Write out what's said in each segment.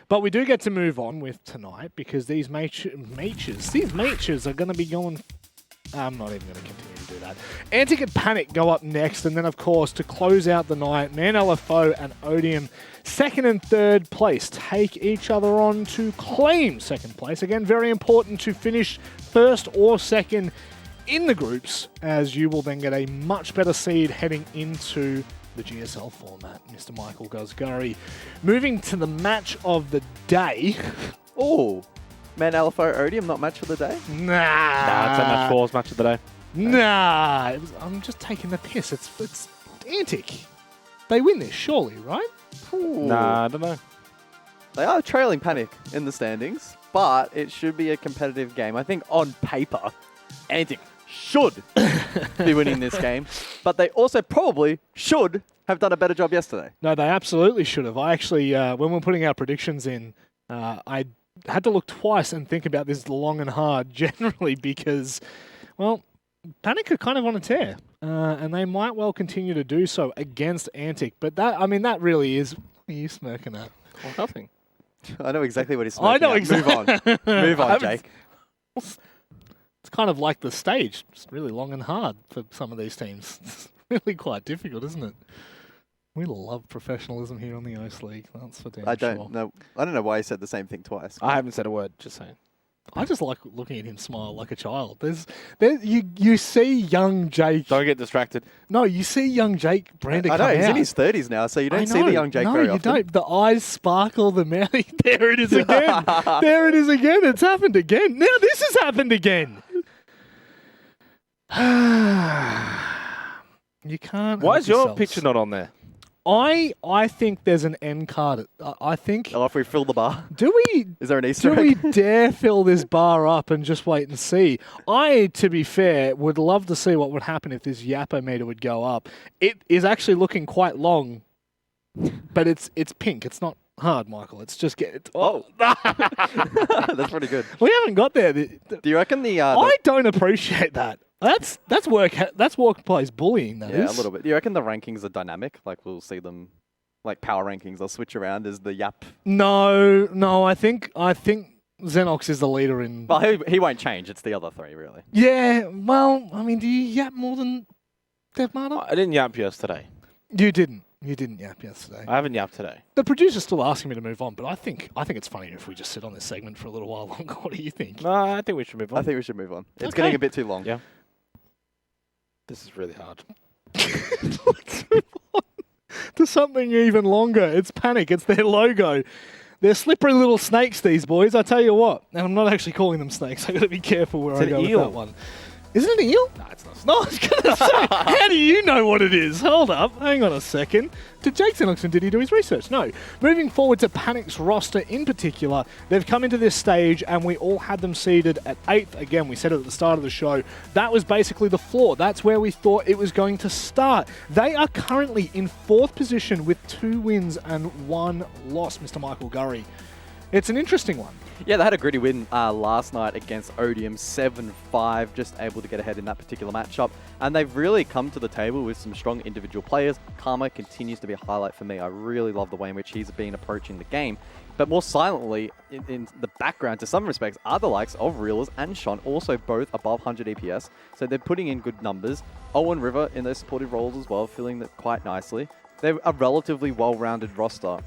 But we do get to move on with tonight because these matches are going to be going... I'm not even going to continue to do that. Antic and Panic go up next, and then, of course, to close out the night, Man LFO and Odium, second and third place, take each other on to claim second place. Again, very important to finish first or second in the groups, as you will then get a much better seed heading into the GSL format. Mr. Michael Guzgari. Moving to the match of the day. Oh, Man LFO Odium, not match for the day? Nah, it's a match 4's match of the day. Nah, I'm just taking the piss. It's Antic. They win this, surely, right? Ooh. Nah, I don't know. They are trailing Panic in the standings, but it should be a competitive game. I think on paper, Antic should be winning this game, but they also probably should have done a better job yesterday. No, they absolutely should have. I actually, when we're putting our predictions in, I had to look twice and think about this long and hard generally because, well, Panic are kind of on a tear, and they might well continue to do so against Antic. But that, I mean, that really is... What are you smirking at? Well, nothing. I know exactly what he's smirking I know at. exactly. Move on. Move on, Jake. It's kind of like the stage. It's really long and hard for some of these teams. It's really quite difficult, isn't it? We love professionalism here on the OCE League. That's for damn I sure. don't know. I don't know why he said the same thing twice. I haven't said a word, just saying. I just like looking at him smile like a child. You see young Jake. Don't get distracted. No, you see young Jake Brander I come know, he's out. in his 30s now, so you don't see know. the young Jake very often. No, you don't. The eyes sparkle, the mouth. There it is again. There it is again. It's happened again. Now this has happened again. You can't. Why help is your yourselves. picture not on there? I think there's an end card. I think. Oh, if we fill the bar, Do we? is there an Easter Do egg? we dare fill this bar up and just wait and see? I, to be fair, would love to see what would happen if this Yappo meter would go up. It is actually looking quite long, but it's pink. It's not hard, Michael. It's just Oh. That's pretty good. We haven't got there. Do you reckon the... I don't appreciate that. That's workplace bullying. That yeah, is a little bit. Do you reckon the rankings are dynamic? Like, we'll see them... Like, power rankings, they'll switch around as the Yap... No. I think Xenox is the leader in. Well, he won't change. It's the other three, really. Yeah. Well, I mean, do you yap more than Dev Marta? I didn't yap yesterday. You didn't. You didn't yap yesterday. I haven't yapped today. The producer's still asking me to move on, but I think it's funny if we just sit on this segment for a little while longer. What do you think? No, I think we should move on. I think we should move on. It's Okay. getting a bit too long. Yeah. This is really hard. Let's move on to something even longer. It's Panic. It's their logo. They're slippery little snakes, these boys. I tell you what. And I'm not actually calling them snakes. I've got to be careful where I It's go an with eel. that one. Is it an eel? No, it's not. No, I was going to say, how do you know what it is? Hold up, hang on a second. Did Jake Xenox, did he do his research? No. Moving forward to Panic's roster in particular, they've come into this stage and we all had them seeded at 8th. Again, we said it at the start of the show. That was basically the floor. That's where we thought it was going to start. They are currently in 4th position with 2 wins and 1 loss, Mr. Michael Gurry. It's an interesting one. Yeah, they had a gritty win last night against Odium, 7-5, just able to get ahead in that particular matchup. And they've really come to the table with some strong individual players. Karma continues to be a highlight for me. I really love the way in which he's been approaching the game. But more silently, in the background, to some respects, are the likes of Reelers and Sean, also both above 100 EPS. So they're putting in good numbers. Owen River in their supportive roles as well, filling that quite nicely. They're a relatively well-rounded roster.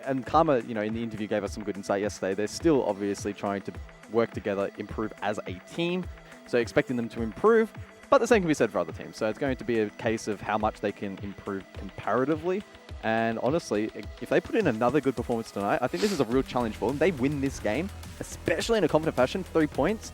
And Karma, in the interview gave us some good insight yesterday. They're still obviously trying to work together, improve as a team. So expecting them to improve. But the same can be said for other teams. So it's going to be a case of how much they can improve comparatively. And honestly, if they put in another good performance tonight, I think this is a real challenge for them. They win this game, especially in a confident fashion, 3 points.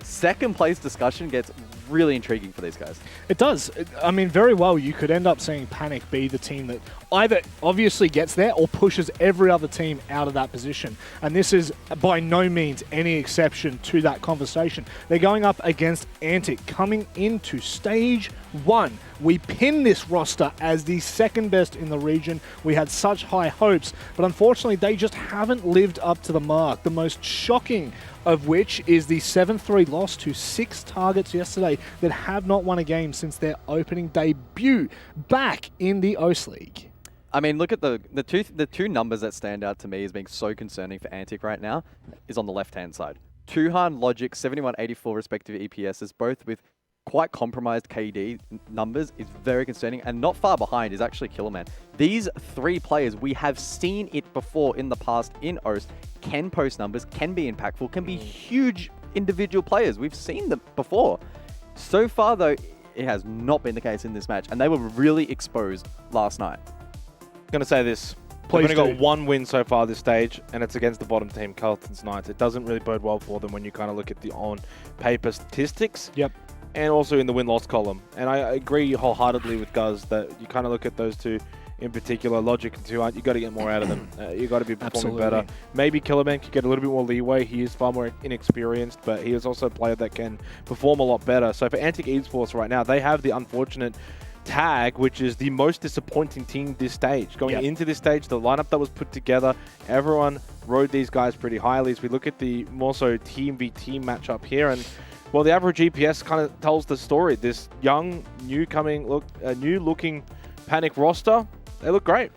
Second place discussion gets really intriguing for these guys. It does. I mean, very well, you could end up seeing Panic be the team that either obviously gets there or pushes every other team out of that position. And this is by no means any exception to that conversation. They're going up against Antic, coming into stage 1. We pinned this roster as the second best in the region. We had such high hopes, but unfortunately they just haven't lived up to the mark. The most shocking of which is the 7-3 loss to 6 targets yesterday that have not won a game since their opening debut back in the OCE League. I mean, look at the two numbers that stand out to me as being so concerning for Antic right now is on the left-hand side. Tuhan, Logic, 7184 respective EPSs, both with quite compromised KD numbers, is very concerning. And not far behind is actually Killerman. These three players, we have seen it before in the past in OCE, can post numbers, can be impactful, can be huge individual players. We've seen them before. So far, though, it has not been the case in this match. And they were really exposed last night. I'm going to say this. Please They've only do. got one win so far this stage, and it's against the bottom team, Carlton's Knights. It doesn't really bode well for them when you kind of look at the on-paper statistics. Yep. And also in the win-loss column. And I agree wholeheartedly with Guz that you kind of look at those two in particular, Logic and Tuhan, you got to get more out of them. You got to be performing better. Maybe Killerman could get a little bit more leeway. He is far more inexperienced, but he is also a player that can perform a lot better. So for Antic Esports right now, they have the unfortunate tag, which is the most disappointing team this stage. Going into this stage, the lineup that was put together, everyone rode these guys pretty highly. As we look at the more so team v team matchup here, and well, the average EPS kind of tells the story. This young, new looking Panic roster, they look great.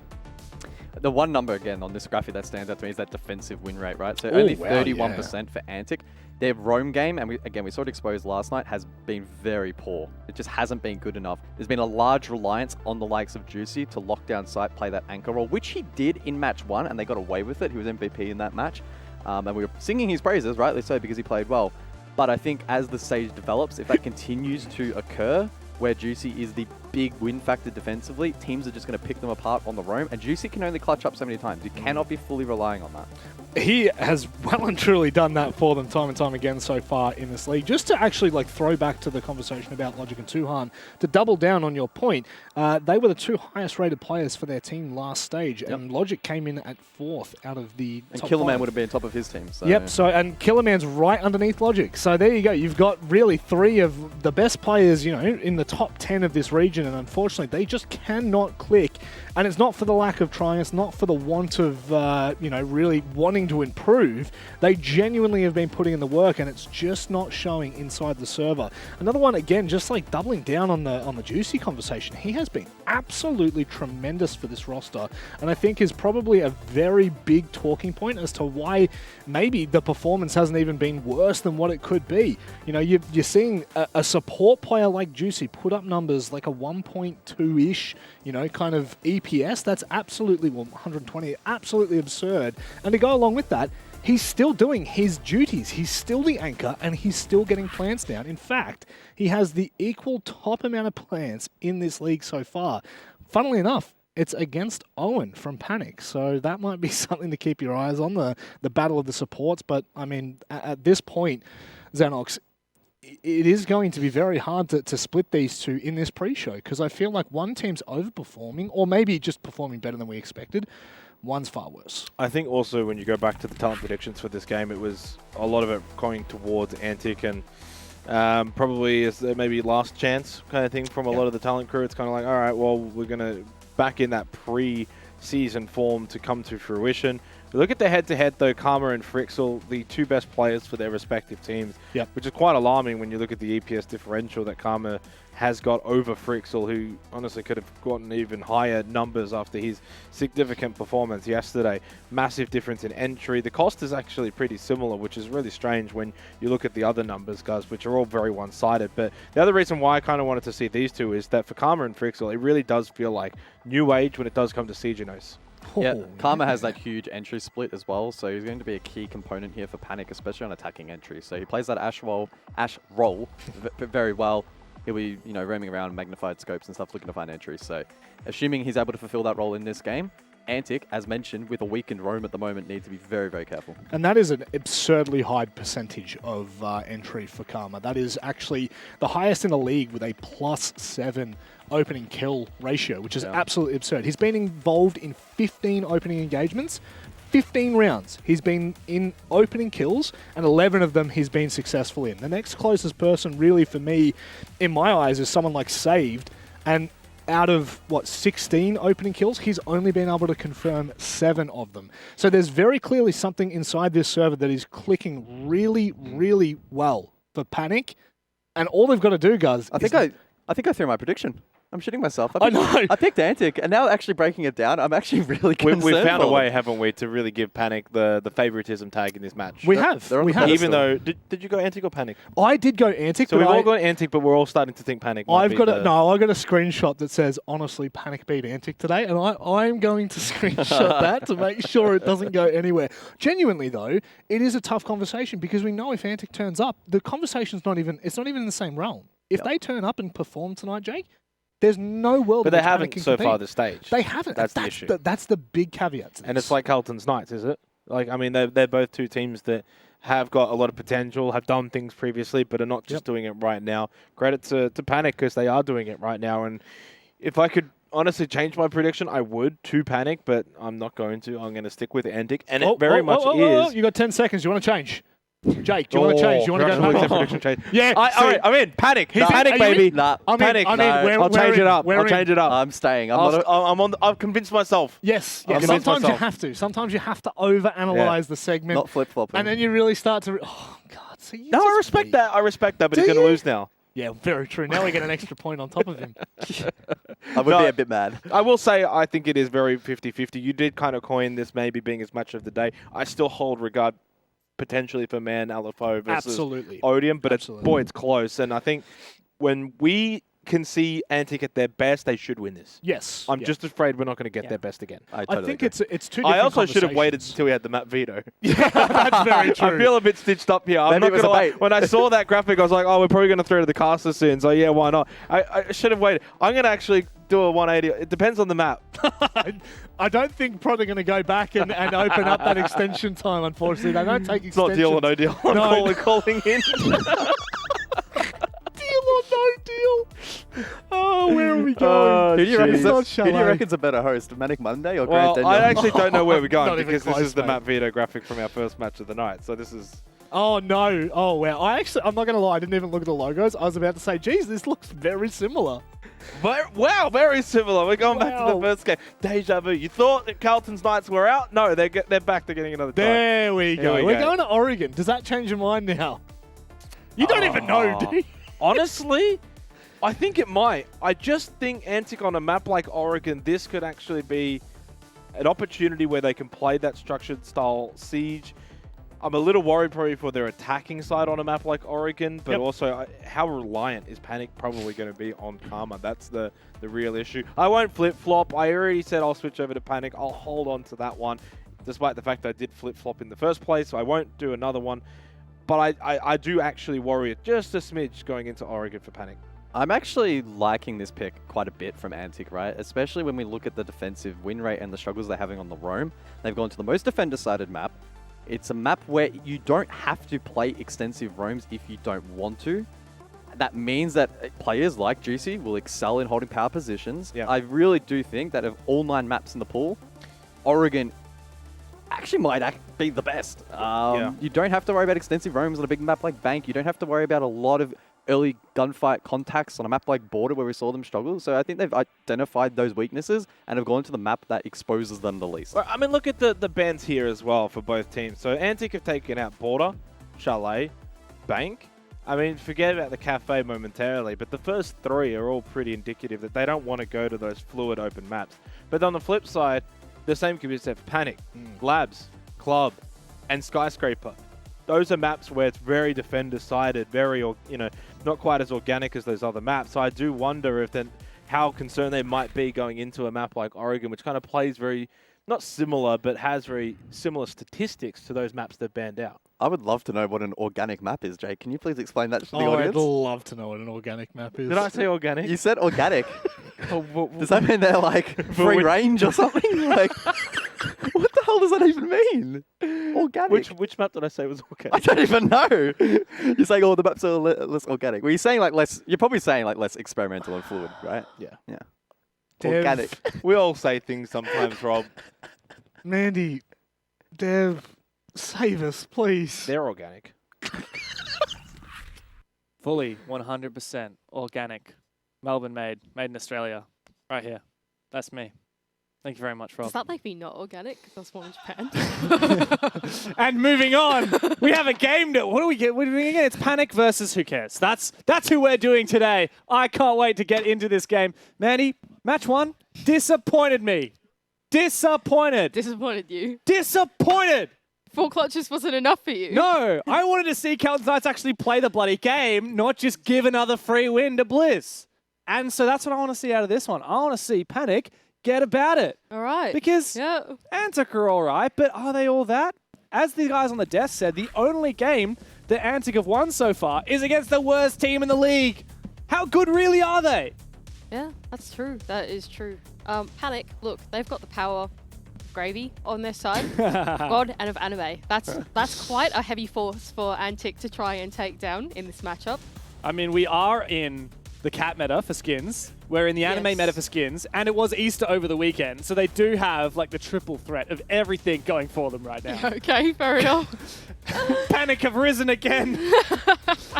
The one number, again, on this graphic that stands out to me is that defensive win rate, right? So only 31% for Antic. Their roam game, and we saw it exposed last night, has been very poor. It just hasn't been good enough. There's been a large reliance on the likes of Juicy to lock down site, play that anchor role, which he did in match 1, and they got away with it. He was MVP in that match. And we were singing his praises, rightly so, because he played well. But I think as the stage develops, if that continues to occur, where Juicy is the big win factor defensively, teams are just going to pick them apart on the roam, and Juicy can only clutch up so many times. You cannot be fully relying on that. He has well and truly done that for them time and time again so far in this league. Just to actually throw back to the conversation about Logic and Tuhan, to double down on your point, they were the two highest rated players for their team last stage, and Logic came in at 4th out of the top Killerman 5. would have been top of his team. So. Yep, and Killerman's right underneath Logic. So there you go. You've got really 3 of the best players, in the top 10 of this region, and unfortunately they just cannot click. And it's not for the lack of trying, it's not for the want of, really wanting to improve. They genuinely have been putting in the work, and it's just not showing inside the server. Another one, again, just doubling down on the Juicy conversation. He has been absolutely tremendous for this roster, and I think is probably a very big talking point as to why maybe the performance hasn't even been worse than what it could be. You're seeing a support player like Juicy put up numbers like a 1.2-ish, kind of EPS. That's absolutely, 120, absolutely absurd. And to go along with that, he's still doing his duties. He's still the anchor, and he's still getting plants down. In fact, he has the equal top amount of plants in this league so far. Funnily enough, it's against Owen from Panic, so that might be something to keep your eyes on, the battle of the supports. But, I mean, at this point, Xanox, it is going to be very hard to split these two in this pre-show, because I feel like one team's overperforming, or maybe just performing better than we expected. One's far worse. I think also when you go back to the talent predictions for this game, it was a lot of it going towards Antic, and probably is maybe last chance kind of thing from a lot of the talent crew. It's kind of like, all right, well, we're going to back in that pre-season form to come to fruition. Look at the head-to-head, though, Karma and Frixel, the two best players for their respective teams, which is quite alarming when you look at the EPS differential that Karma has got over Frixel, who honestly could have gotten even higher numbers after his significant performance yesterday. Massive difference in entry. The cost is actually pretty similar, which is really strange when you look at the other numbers, guys, which are all very one-sided. But the other reason why I kind of wanted to see these two is that for Karma and Frixel, it really does feel like new age when it does come to Seagenos. Yeah, Karma has that huge entry split as well, so he's going to be a key component here for Panic, especially on attacking entry. So he plays that Ash role very well. He'll be, roaming around magnified scopes and stuff looking to find entries. So assuming he's able to fulfill that role in this game, Antic, as mentioned, with a weakened roam at the moment, needs to be very, very careful. And that is an absurdly high percentage of entry for Karma. That is actually the highest in the league with a +7 opening kill ratio, which is absolutely absurd. He's been involved in 15 opening engagements, 15 rounds. He's been in opening kills, and 11 of them he's been successful in. The next closest person really for me, in my eyes, is someone like Saved, and out of, 16 opening kills, he's only been able to confirm 7 of them. So there's very clearly something inside this server that is clicking really, really well for Panic, and all they've got to do, guys, I think I threw my prediction. I'm shitting myself. I know. I picked Antic, and now actually breaking it down, I'm actually really concerned. We found a for way, them. haven't we, to really give Panic the favoritism tag in this match. We have. they're on We the have. Even though, did you go Antic or Panic? I did go Antic, So but we've all gone Antic, but we're all starting to think Panic might I've be got the... I got a screenshot that says, honestly, Panic beat Antic today, and I'm going to screenshot that to make sure it doesn't go anywhere. Genuinely, though, it is a tough conversation because we know if Antic turns up, the conversation's not even in the same realm. If they turn up and perform tonight, Jake, there's no world But in they which Panic haven't can so compete. far this stage. They haven't. That's the issue. That's the big caveat to this. And it's like Carlton's Knights, is it? Like, I mean, they're both two teams that have got a lot of potential, have done things previously, but are not just doing it right now. Credit to Panic because they are doing it right now. And if I could honestly change my prediction, I would to Panic, but I'm not going to. I'm going to stick with Antic. And it very much is. You got 10 seconds. You want to change? Jake, do you want to change? Do you want to go back? prediction change. Yeah. All right, I'm in. Panic. He's in. Panic, Are you in? baby. Nah, Panic. I'll change it up. I'll change it up. I'm staying. I've convinced myself. Yes. I'll convince Sometimes you myself. have to. Sometimes you have to overanalyze the segment. not flip-flopping. And then you really start to... Oh, God. See, you No, I just respect weak. that. I respect that, but Do he's going to you? lose now. Yeah, very true. Now we get an extra point on top of him. I would be a bit mad. I will say I think it is very 50-50. You did kind of coin this maybe being as much of the day. I still hold regard potentially for Man LFO versus Absolutely. Odium, but Absolutely. it's close. And I think when we can see Antic at their best, they should win this. Yes. I'm yeah. just afraid we're not going to get Yeah. their best again. I I totally think agree. it's two different I also should have waited conversations. until we had the map veto. Yeah, that's very true. I feel a bit stitched up here. I'm Maybe not it was gonna a lie. bait. When I saw that graphic, I was like, oh, we're probably going to throw to the caster soon. So, yeah, why not? I should have waited. I'm going to actually do a 180. It depends on the map. I don't think probably going to go back and open up that extension time, unfortunately. They don't take It's not extensions. deal or no deal. I'm No. calling in. Deal or no deal. Oh, where are we going? Who do you It's not Chalet. reckon's a better host, Manic Monday or Well, Grant I Daniel? actually don't know where we're Not going even because this close, is the mate. map veto graphic from our first match of the night. So this is... Oh, no. Oh, wow. I'm not going to lie. I didn't even look at the logos. I was about to say, geez, this looks very similar. Wow, very similar. We're going back to Wow. the first game. Deja vu. You thought that Carlton's Knights were out? No, they're back. They're getting another try. There we Here go. we We're go. going to Oregon. Does that change your mind now? You don't even know, do you? Honestly, I think it might. I just think Antic on a map like Oregon, this could actually be an opportunity where they can play that structured style siege. I'm a little worried probably for their attacking side on a map like Oregon, but Yep. also how reliant is Panic probably going to be on Karma? That's the real issue. I won't flip-flop. I already said I'll switch over to Panic. I'll hold on to that one, despite the fact that I did flip-flop in the first place, so I won't do another one. But I do actually worry just a smidge going into Oregon for Panic. I'm actually liking this pick quite a bit from Antic, right? Especially when we look at the defensive win rate and the struggles they're having on the roam. They've gone to the most defender-sided map. It's a map where you don't have to play extensive roams if you don't want to. That means that players like Juicy will excel in holding power positions. Yeah. I really do think that of all 9 maps in the pool, Oregon actually might be the best. You don't have to worry about extensive roams on a big map like Bank. You don't have to worry about a lot of early gunfight contacts on a map like Border where we saw them struggle. So I think they've identified those weaknesses and have gone to the map that exposes them the least. Well, I mean, look at the bans here as well for both teams. So Antic have taken out Border, Chalet, Bank. I mean, forget about the cafe momentarily, but the first 3 are all pretty indicative that they don't want to go to those fluid open maps. But on the flip side, the same can be said for Panic, Labs, Club, and Skyscraper. Those are maps where it's very defender-sided, very, not quite as organic as those other maps. So I do wonder if then how concerned they might be going into a map like Oregon, which kind of plays very, not similar, but has very similar statistics to those maps they've banned out. I would love to know what an organic map is, Jake. Can you please explain that to the Oh, I'd audience? love to know what an organic map is. Did I say organic? You said organic. Oh, Does that mean they're like free range or something? Like, what the hell does that even mean? Organic. which map did I say was I organic? don't even know. You're saying all the maps are less organic. Were you saying like less? You're probably saying like less experimental and fluid, right? Yeah. Yeah. Dev, Organic. We all say things sometimes, Rob. Mandy, Dev, save us, please. They're organic. Fully 100% organic. Melbourne made in Australia. Right here. That's me. Thank you very much, Rob. Does that make me not organic? Because I was born in Japan. And moving on, we have a game. What do we get? What are we doing again? It's Panic versus who cares? That's who we're doing today. I can't wait to get into this game. Mandy, match 1 disappointed me. Disappointed. Disappointed you. Disappointed. 4 clutches wasn't enough for you. No, I wanted to see Kelton Knights actually play the bloody game, not just give another free win to Bliss. And so that's what I want to see out of this one. I want to see Panic get about it. All right. Because yeah. Antic are all right, but are they all that? As the guys on the desk said, the only game that Antic have won so far is against the worst team in the league. How good really are they? Yeah, that's true. That is true. Panic, look, they've got the power of Gravy on their side. God and of anime. That's quite a heavy force for Antic to try and take down in this matchup. I mean, we are in the cat meta for skins. We're in the anime meta for skins, and it was Easter over the weekend, so they do have like the triple threat of everything going for them right now. Okay, fair enough. Panic have risen again.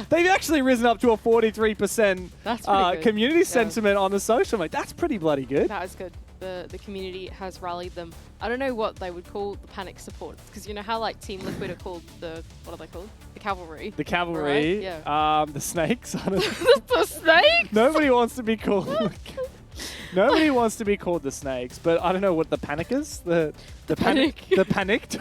They've actually risen up to a 43% That's pretty good. community sentiment on the social. Like, that's pretty bloody good. That is good. The community has rallied them. I don't know what they would call the Panic support, because you know how like Team Liquid are called what are they called? The Cavalry. The Cavalry. Right? Yeah. The Snakes. I don't know. The Snakes? Nobody wants to be called. Nobody wants to be called the Snakes, but I don't know what the Panicers. The Panic. The Panicked.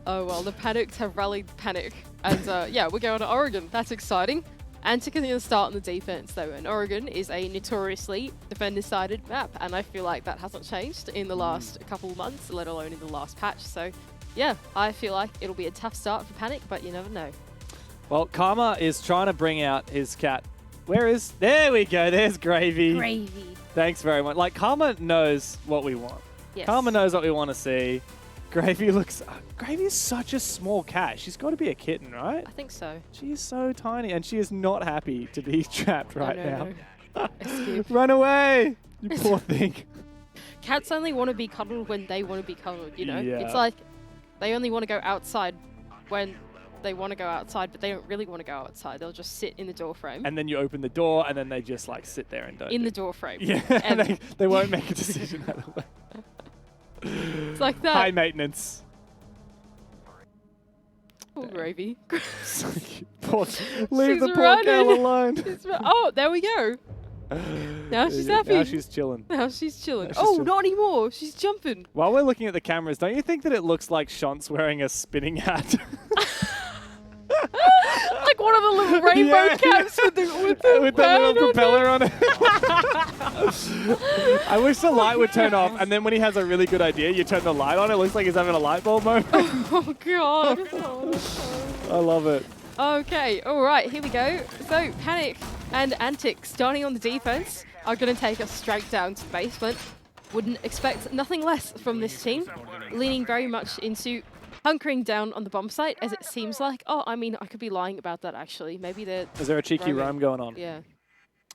Oh well, the Panicked have rallied Panic, and yeah, we're going to Oregon. That's exciting. Antic is going to start on the defense though, and Oregon is a notoriously defender-sided map, and I feel like that hasn't changed in the last couple months, let alone in the last patch. So yeah, I feel like it'll be a tough start for Panic, but you never know. Well, Karma is trying to bring out his cat. There we go, there's Gravy. Gravy. Thanks very much. Like, Karma knows what we want. Yes. Karma knows what we want to see. Gravy looks... Gravy is such a small cat. She's got to be a kitten, right? I think so. She is so tiny, and she is not happy to be trapped right now. No. Escape. Run away, you poor thing. Cats only want to be cuddled when they want to be cuddled, you know? Yeah. It's like they only want to go outside when they want to go outside, but they don't really want to go outside. They'll just sit in the door frame. And then you open the door, and then they just like sit there and don't. In the door frame. Yeah, And they won't make a decision out of it. it's like that. High maintenance. Poor Gravy. Leave She's the poor running. girl alone. Oh, there we go. Now she's happy. Now she's chilling. Now she's chilling. Now she's Oh, chilling. not anymore. She's jumping. While we're looking at the cameras, don't you think that it looks like Shant's wearing a spinning hat? Like one of the little rainbow caps with the with the little propeller on it. I wish the light would turn off, and then when he has a really good idea, you turn the light on. It looks like he's having a light bulb moment. Oh, God. I love it. Okay, all right, here we go. So, Panic and Antic, starting on the defense, are going to take us straight down to the basement. Wouldn't expect nothing less from this team. Leaning very much into hunkering down on the bomb site, as it seems like. Oh, I mean, I could be lying about that, actually. Maybe they're... Is there a cheeky roam going on? Yeah.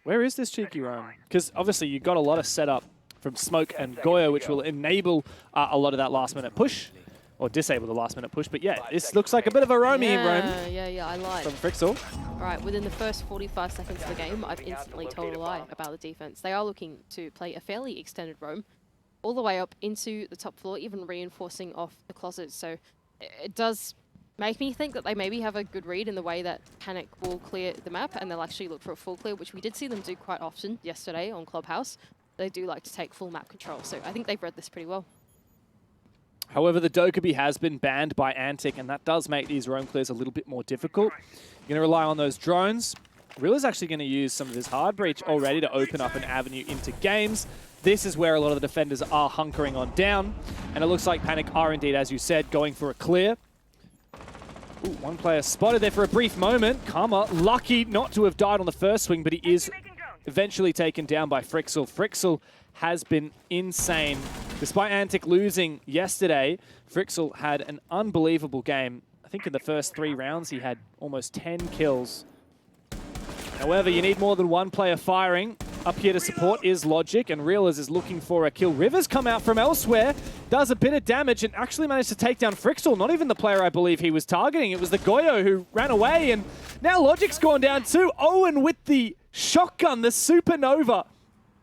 Where is this cheeky roam? Because obviously you got a lot of setup from Smoke and Goyo, which will enable a lot of that last-minute push, or disable the last-minute push. But yeah, this looks like a bit of a roamy roam Yeah, I lied. from Frixel. All right, within the first 45 seconds of the game, I've instantly told a lie about the defense. They are looking to play a fairly extended roam all the way up into the top floor, even reinforcing off the closet. So it does make me think that they maybe have a good read in the way that Panic will clear the map, and they'll actually look for a full clear, which we did see them do quite often yesterday on Clubhouse. They do like to take full map control, so I think they've read this pretty well. However, the Dokkaebi has been banned by Antic, and that does make these roam clears a little bit more difficult. You're going to rely on those drones. Rilla's actually going to use some of his hard breach already to open up an avenue into games. This is where a lot of the defenders are hunkering on down, and it looks like Panic are indeed, as you said, going for a clear. Ooh, one player spotted there for a brief moment. Karma, lucky not to have died on the first swing, but he is eventually taken down by Frixel. Frixel has been insane. Despite Antic losing yesterday, Frixel had an unbelievable game. I think in the first 3 rounds he had almost 10 kills. However, you need more than one player firing. Up here to support is Logic, and Reelers is looking for a kill. Rivers come out from elsewhere, does a bit of damage, and actually managed to take down Frixel. Not even the player I believe he was targeting. It was the Goyo who ran away, and now Logic's gone down too. Owen with the shotgun, the Supernova,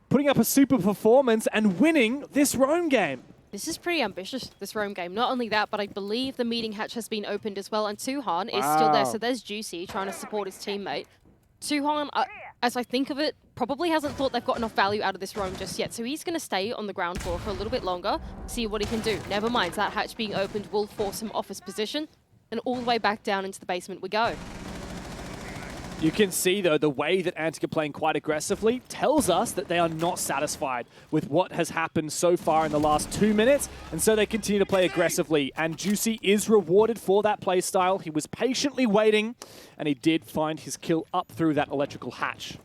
putting up a super performance and winning this roam game. This is pretty ambitious, this roam game. Not only that, but I believe the meeting hatch has been opened as well, and Tuhan is still there. So there's Juicy trying to support his teammate. Tuhan, as I think of it, probably hasn't thought they've got enough value out of this roam just yet. So he's going to stay on the ground floor for a little bit longer, see what he can do. Never mind, that hatch being opened will force him off his position, and all the way back down into the basement we go. You can see, though, the way that Antic are playing quite aggressively tells us that they are not satisfied with what has happened so far in the last 2 minutes, and so they continue to play aggressively. And Juicy is rewarded for that play style. He was patiently waiting, and he did find his kill up through that electrical hatch.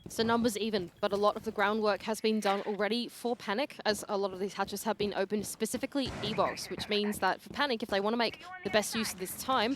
So numbers even, but a lot of the groundwork has been done already for Panic, as a lot of these hatches have been opened, specifically E-Box, which means that for Panic, if they want to make the best use of this time,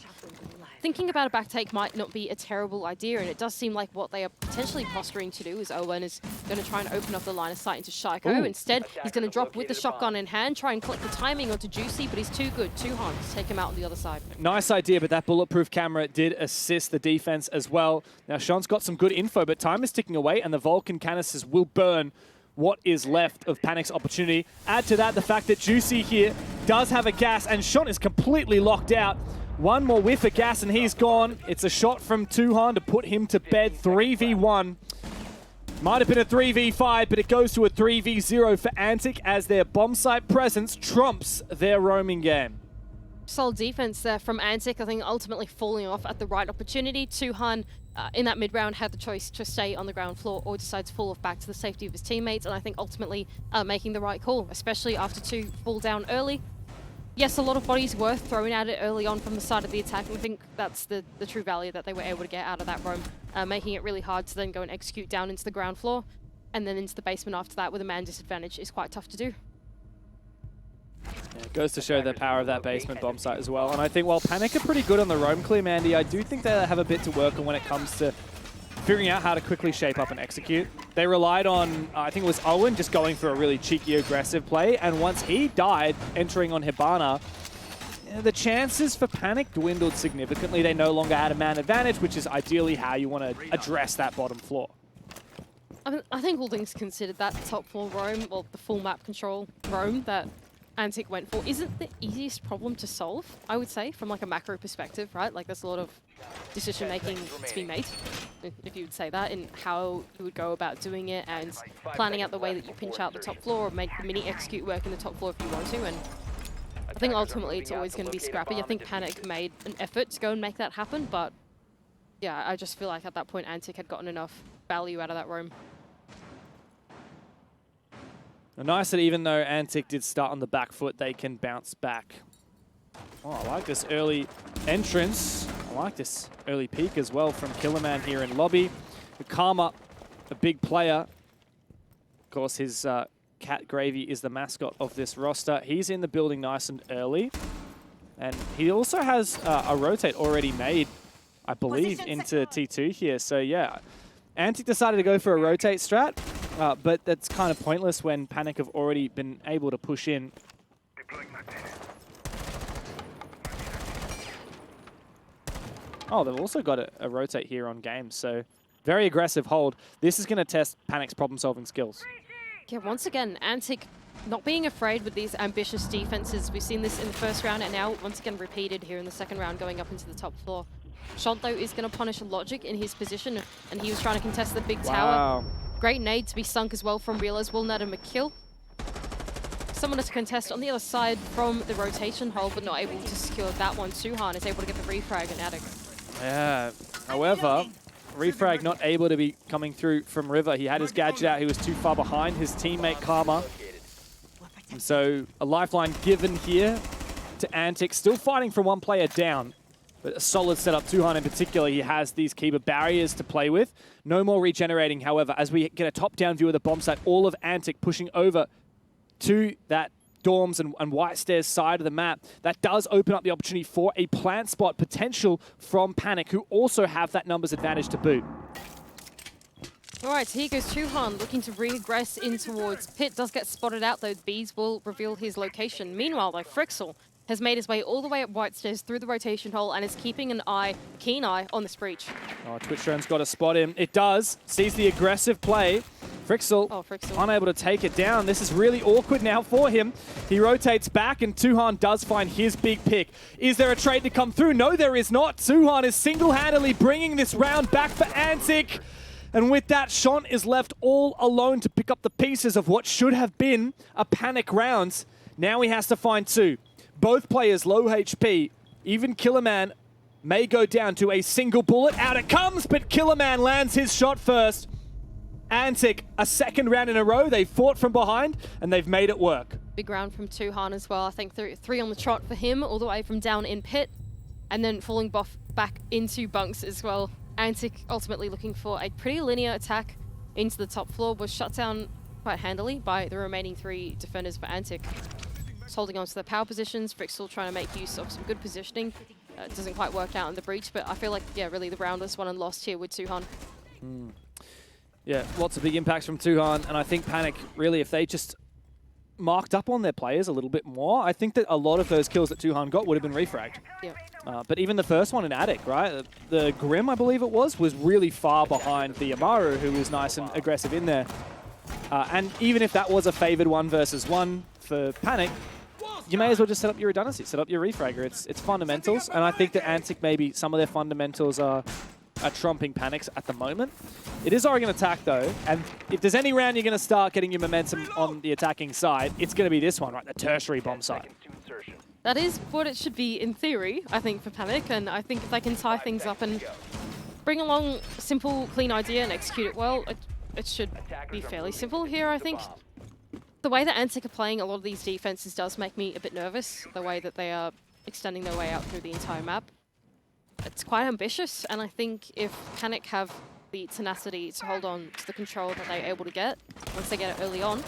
thinking about a backtake might not be a terrible idea, and it does seem like what they are potentially posturing to do is Owen is going to try and open up the line of sight into Shaiko. Ooh. Instead, he's going to drop with the shotgun in hand, try and click the timing onto Juicy, but he's too good. Tuhan to take him out on the other side. Nice idea, but that bulletproof camera did assist the defense as well. Now, Sean's got some good info, but time is ticking away, and the Vulcan canisters will burn what is left of Panic's opportunity. Add to that the fact that Juicy here does have a gas, and Sean is completely locked out. One more whiff of gas and he's gone. It's a shot from Tuhan to put him to bed. 3v1. Might have been a 3v5, but it goes to a 3v0 for Antic as their bomb site presence trumps their roaming game. Solid defense there from Antic, I think ultimately falling off at the right opportunity. Tuhan in that mid-round had the choice to stay on the ground floor or decide to fall off back to the safety of his teammates, and I think ultimately making the right call, especially after two fall down early. Yes, a lot of bodies were thrown at it early on from the side of the attack, and I think that's the true value that they were able to get out of that roam, making it really hard to then go and execute down into the ground floor, and then into the basement after that with a man disadvantage is quite tough to do. Yeah, it goes to show the power of that basement bomb site as well, and I think while Panic are pretty good on the roam clear, Mandy, I do think they have a bit to work on when it comes to figuring out how to quickly shape up and execute. They relied on, I think it was Owen, just going for a really cheeky, aggressive play, and once he died, entering on Hibana, the chances for Panic dwindled significantly. They no longer had a man advantage, which is ideally how you want to address that bottom floor. I think all things considered, that top floor roam, or the full map control roam that Antic went for, isn't the easiest problem to solve, I would say, from like a macro perspective, right? Like there's a lot of decision making to be made, if you would say that, in how you would go about doing it and planning out the way that you pinch out the top floor or make the mini execute work in the top floor if you want to. And I think ultimately it's always going to be scrappy. I think Panic made an effort to go and make that happen, but yeah, I just feel like at that point Antic had gotten enough value out of that roam. Nice that even though Antic did start on the back foot, they can bounce back. Oh, I like this early entrance. I like this early peek as well from Killerman here in lobby. Karma, a big player. Of course, his Cat Gravy is the mascot of this roster. He's in the building nice and early. And he also has a rotate already made, I believe, into T2 here. So yeah, Antic decided to go for a rotate strat. But that's kind of pointless when Panic have already been able to push in. Oh, they've also got a rotate here on game, so very aggressive hold. This is going to test Panic's problem-solving skills. Yeah, once again, Antic not being afraid with these ambitious defenses. We've seen this in the first round, and now once again repeated here in the second round, going up into the top floor. Shot, though, is going to punish Logic in his position, and he was trying to contest the big tower. Great nade to be sunk as well from Realize will net him a kill. Someone to contest on the other side from the rotation hole, but not able to secure that one. Suhan is able to get the refrag and Attic. Yeah, however, refrag not able to be coming through from River. He had his gadget out, he was too far behind his teammate Karma. And so a lifeline given here to Antic, still fighting for one player down. But a solid setup. Tuhan in particular, he has these Kiba barriers to play with. No more regenerating, however, as we get a top-down view of the bomb site, all of Antic pushing over to that dorms and White Stairs side of the map. That does open up the opportunity for a plant spot potential from Panic, who also have that numbers advantage to boot. All right, so here goes Tuhan looking to regress in towards Pit. Does get spotted out, though. Bees will reveal his location. Meanwhile, though, Frixel has made his way all the way up White Stairs through the rotation hole and is keeping an eye, keen eye, on this breach. Oh, Twitch Drone's got to spot him. It does. Sees the aggressive play Frixel, Frixel. unable to take it down. This is really awkward now for him. He rotates back, and Tuhan does find his big pick. Is there a trade to come through? No, there is not. Tuhan is single-handedly bringing this round back for Antic. And with that, Shont is left all alone to pick up the pieces of what should have been a panic round. Now he has to find two. Both players low HP. Even Killerman may go down to a single bullet. Out it comes, but Killerman lands his shot first. Antic, a second round in a row. They fought from behind, and they've made it work. Big round from Tuhan as well. I think three on the trot for him, all the way from down in pit, and then falling back into bunks as well. Antic ultimately looking for a pretty linear attack into the top floor, was shut down quite handily by the remaining 3 defenders for Antic. Just holding on to their power positions. Frixel trying to make use of some good positioning. It doesn't quite work out in the breach, but I feel like, yeah, really the round was won and lost here with Tuhan. Yeah, lots of big impacts from Tuhan, and I think Panic, really, if they just marked up on their players a little bit more, I think that a lot of those kills that Tuhan got would have been refragged. Yeah. But even the first one in Attic, right? The Grim, I believe it was really far behind the Amaru, who was nice and aggressive in there. And even if that was a favored 1 versus 1 for Panic, you may as well just set up your redundancy, set up your refragger. It's fundamentals, and I think that Antic, maybe some of their fundamentals are trumping Panic's at the moment. It is Oregon attack, though, and if there's any round you're going to start getting your momentum on the attacking side, it's going to be this one, right? The tertiary bomb side. That is what it should be in theory, I think, for Panic, and I think if they can tie things up and bring along a simple, clean idea and execute it well, it should be fairly simple here, I think. The way that Antic are playing a lot of these defenses does make me a bit nervous, the way that they are extending their way out through the entire map. It's quite ambitious, and I think if Panic have the tenacity to hold on to the control that they're able to get, once they get it early on,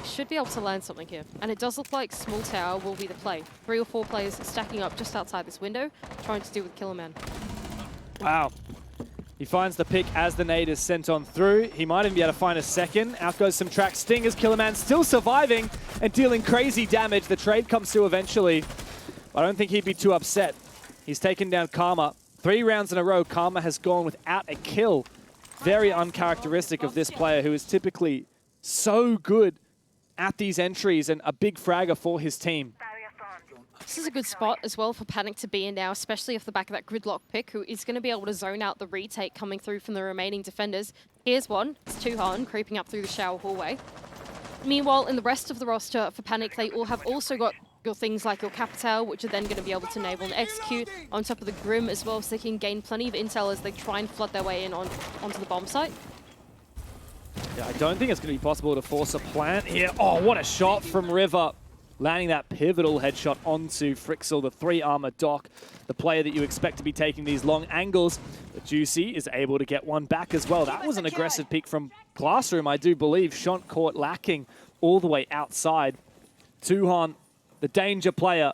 should be able to land something here. And it does look like Small Tower will be the play. 3 or 4 players stacking up just outside this window, trying to deal with Killerman. Wow. He finds the pick as the nade is sent on through. He might even be able to find a second. Out goes some track stingers. Killerman still surviving and dealing crazy damage. The trade comes through eventually. But I don't think he'd be too upset. He's taken down Karma. 3 rounds in a row, Karma has gone without a kill. Very uncharacteristic of this player, who is typically so good at these entries and a big fragger for his team. This is a good spot as well for Panic to be in now, especially off the back of that gridlock pick, who is going to be able to zone out the retake coming through from the remaining defenders. Here's one. It's Tuhan creeping up through the shower hallway. Meanwhile, in the rest of the roster for Panic, they all have also got your things like your Capital, which are then going to be able to enable and execute, on top of the Grim as well, so they can gain plenty of intel as they try and flood their way in onto the bomb site. Yeah, I don't think it's going to be possible to force a plant here. Oh, what a shot from River. Landing that pivotal headshot onto Frixel, the 3-armor Doc, the player that you expect to be taking these long angles. But Juicy is able to get one back as well. That was an aggressive peek from Classroom, I do believe. Shont caught lacking all the way outside. Tuhan, the danger player,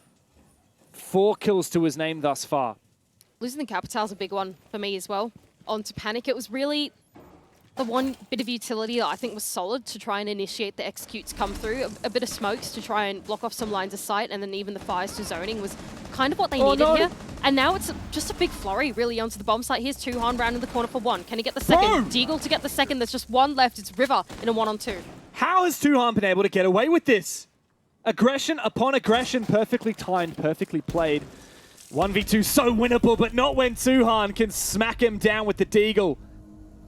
4 kills to his name thus far. Losing the Capital's a big one for me as well. On to Panic, it was really the one bit of utility that I think was solid to try and initiate the executes come through. A bit of smokes to try and block off some lines of sight, and then even the fires to zoning was kind of what they needed here. And now it's just a big flurry really onto the bomb site. Here's Tuhan round in the corner for 1. Can he get the second? Deagle to get the second. There's just 1 left. It's River in a 1-on-2. How has Tuhan been able to get away with this? Aggression upon aggression, perfectly timed, perfectly played. 1v2 so winnable, but not when Tuhan can smack him down with the Deagle.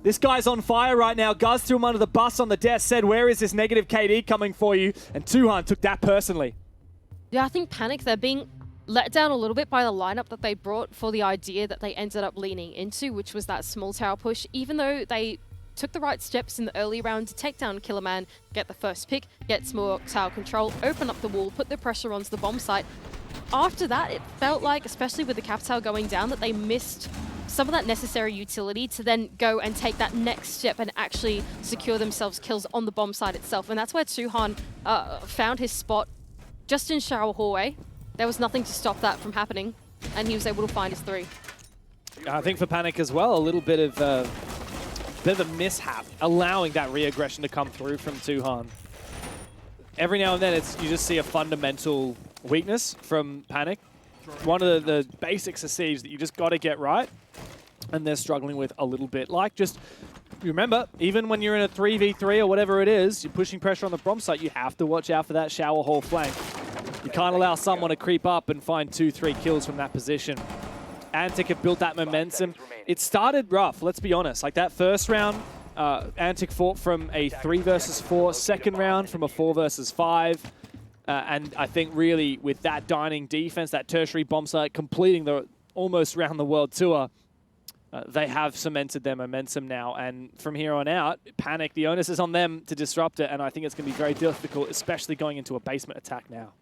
This guy's on fire right now. Guz threw him under the bus on the desk, said, where is this negative KD coming for you? And Tuhan took that personally. Yeah, I think Panic, they're being let down a little bit by the lineup that they brought for the idea that they ended up leaning into, which was that small tower push. Even though they took the right steps in the early round to take down Killerman, get the first pick, get small tower control, open up the wall, put the pressure onto the bomb site. After that, it felt like, especially with the Capital going down, that they missed some of that necessary utility to then go and take that next step and actually secure themselves kills on the bomb site itself. And that's where Tuhan found his spot just in shower hallway. There was nothing to stop that from happening, and he was able to find his 3. I think for Panic as well, a little bit of a mishap, allowing that re-aggression to come through from Tuhan. Every now and then, you just see a fundamental weakness from Panic. One of the basics of Siege that you just got to get right, and they're struggling with a little bit. Like just remember, even when you're in a 3v3 or whatever it is, you're pushing pressure on the bomb site, you have to watch out for that shower hall flank. You can't allow someone to creep up and find 2-3 kills from that position. Antic have built that momentum. It started rough, let's be honest. Like that first round, Antic fought from a 3 versus 4, second round from a 4 versus 5. And I think really with that dining defense, that tertiary bomb site completing the almost round the world tour, they have cemented their momentum now. And from here on out, Panic, the onus is on them to disrupt it. And I think it's going to be very difficult, especially going into a basement attack now.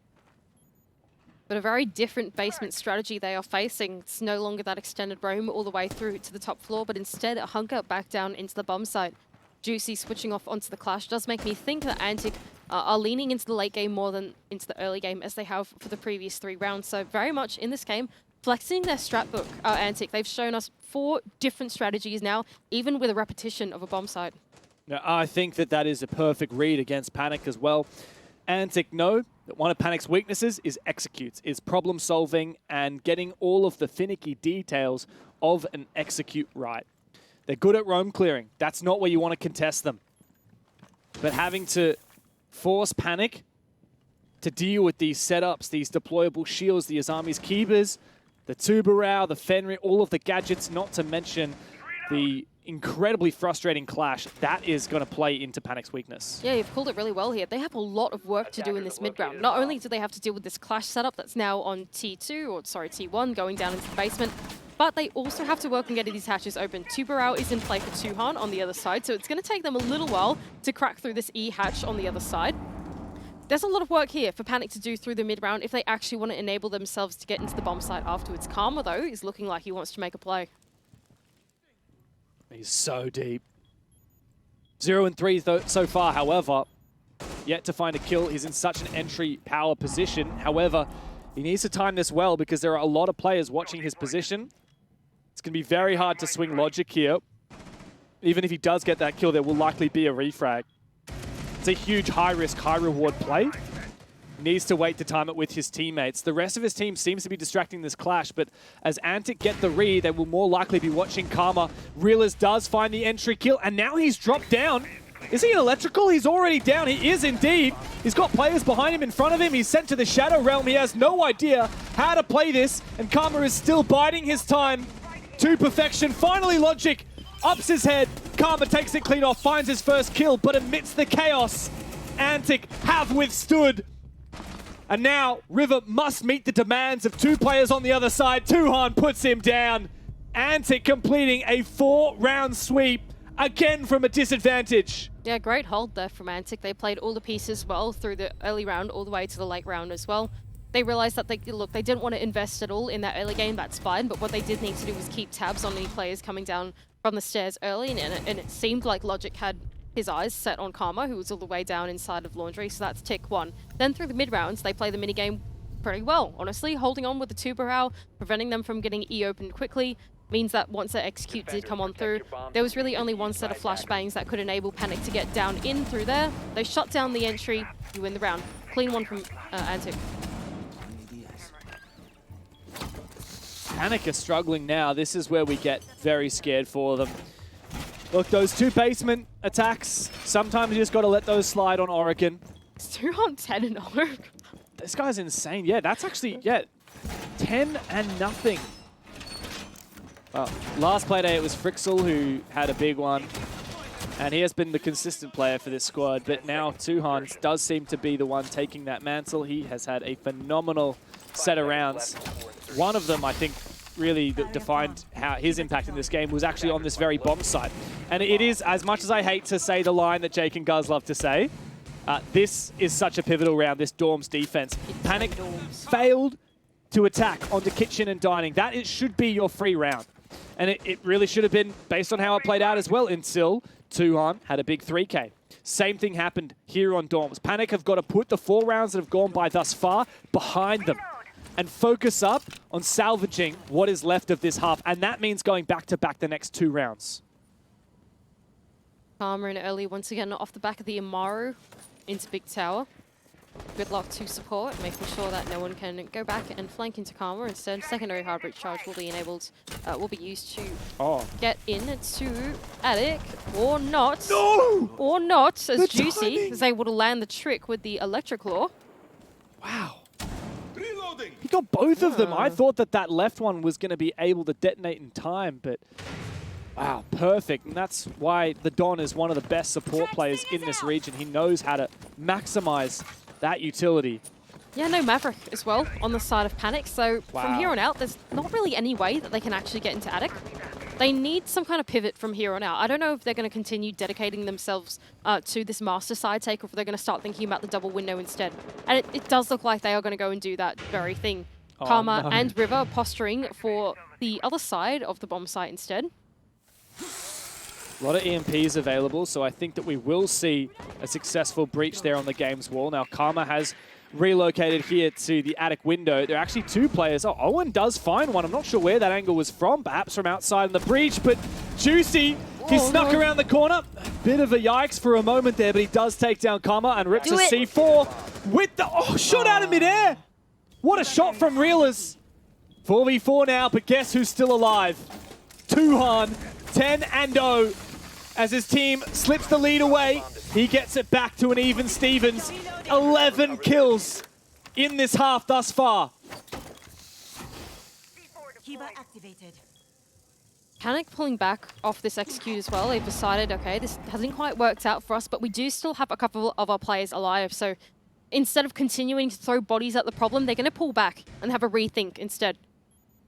But a very different basement strategy they are facing. It's no longer that extended roam all the way through to the top floor, but instead a hunker back down into the bomb site. Juicy switching off onto the Clash does make me think that Antic are leaning into the late game more than into the early game as they have for the previous 3 rounds. So very much in this game, flexing their strat book, Antic. They've shown us 4 different strategies now, even with a repetition of a bomb site. Now, I think that is a perfect read against Panic as well. Antic know that one of Panic's weaknesses is executes, is problem solving and getting all of the finicky details of an execute right. They're good at roam clearing. That's not where you want to contest them. But having to force Panic to deal with these setups, these deployable shields, the Azami's Keepers, the Tubarao, the Fenrir, all of the gadgets, not to mention the incredibly frustrating Clash, that is going to play into Panic's weakness. Yeah, you've called it really well here. They have a lot of work to do in this mid-round. Not only do they have to deal with this Clash setup that's now on T1, going down into the basement, but they also have to work on getting these hatches open. Tubarao is in play for Tuhan on the other side, so it's going to take them a little while to crack through this E hatch on the other side. There's a lot of work here for Panic to do through the mid-round if they actually want to enable themselves to get into the bomb site afterwards. Karma, though, is looking like he wants to make a play. He's so deep. 0 and 3 so far, however, yet to find a kill. He's in such an entry power position. However, he needs to time this well because there are a lot of players watching his position. It's going to be very hard to swing logic here. Even if he does get that kill, there will likely be a refrag. It's a huge high-risk, high-reward play. Needs to wait to time it with his teammates. The rest of his team seems to be distracting this Clash, but as Antic get the read, they will more likely be watching Karma. Reelers does find the entry kill, and now he's dropped down. Is he an electrical? He's already down. He is indeed. He's got players behind him, in front of him. He's sent to the Shadow Realm. He has no idea how to play this, and Karma is still biding his time to perfection. Finally, Logic ups his head. Karma takes it clean off, finds his first kill, but amidst the chaos, Antic have withstood. And now, River must meet the demands of 2 players on the other side. Tuhan puts him down. Antic completing a 4-round sweep, again from a disadvantage. Yeah, great hold there from Antic. They played all the pieces well through the early round all the way to the late round as well. They realized that they didn't want to invest at all in that early game, that's fine, but what they did need to do was keep tabs on any players coming down from the stairs early, and it seemed like Logic had his eyes set on Karma, who was all the way down inside of Laundry, so that's tick 1. Then through the mid-rounds, they play the minigame pretty well, honestly, holding on with the Tubarao, preventing them from getting E opened quickly, means that once their execute did come on through, there was really only one set of flashbangs that could enable Panic to get down in through there. They shut down the entry, you win the round. Clean one from Antic. Panic are struggling now. This is where we get very scared for them. Look, those 2 basement attacks, sometimes you just got to let those slide on Oregon. It's 2 on 10 and 0. This guy's insane. Yeah, that's actually, 10-0. Well, last play day it was Frixel who had a big one. And he has been the consistent player for this squad. But now Tuhan does seem to be the one taking that mantle. He has had a phenomenal set of rounds. One of them, I think, really defined how his impact in this game was actually on this very bomb site. And it is, as much as I hate to say the line that Jake and Guz love to say, this is such a pivotal round, this Dorm's defense. Panic failed to attack onto kitchen and dining. That it should be your free round. And it really should have been based on how it played out as well until Tuhan had a big 3K. Same thing happened here on Dorms. Panic have got to put the 4 rounds that have gone by thus far behind them and focus up on salvaging what is left of this half. And that means going back-to-back the next 2 rounds. Karma in early once again off the back of the Amaru into Big Tower. Gridlock to support, making sure that no one can go back and flank into Karma. Instead, secondary hard breach charge will be enabled, will be used to get into Attic, or not. No! Or not, as The Juicy timing! is able to land the trick with the Electric Law. Wow. He got both of them. I Ah. thought that that left one was going to be able to detonate in time, but wow, perfect. And that's why the Don is one of the best support players in this region. He knows how to maximize that utility. Yeah, no Maverick as well on the side of Panic. So Wow. from here on out, there's not really any way that they can actually get into Attic. They need some kind of pivot from here on out. I don't know if they're going to continue dedicating themselves to this master side take, or if they're going to start thinking about the double window instead. And it does look like they are going to go and do that very thing. Oh, Karma no. and River posturing for the other side of the bomb site instead. A lot of EMPs available, so I think that we will see a successful breach there on the game's wall. Now, Karma has relocated here to the attic window. There are actually two players. Oh, Owen does find one. I'm not sure where that angle was from, perhaps from outside in the breach, but Juicy, he snuck around the corner. A bit of a yikes for a moment there, but he does take down Karma and rips a C4 with the shot out of midair. What a shot from Reelers. 4v4 now, but guess who's still alive? Tuhan, 10-0. As his team slips the lead away, he gets it back to an even Stevens. 11 kills in this half thus far. Panic pulling back off this execute as well. They've decided, okay, this hasn't quite worked out for us, but we do still have a couple of our players alive. So instead of continuing to throw bodies at the problem, they're going to pull back and have a rethink instead.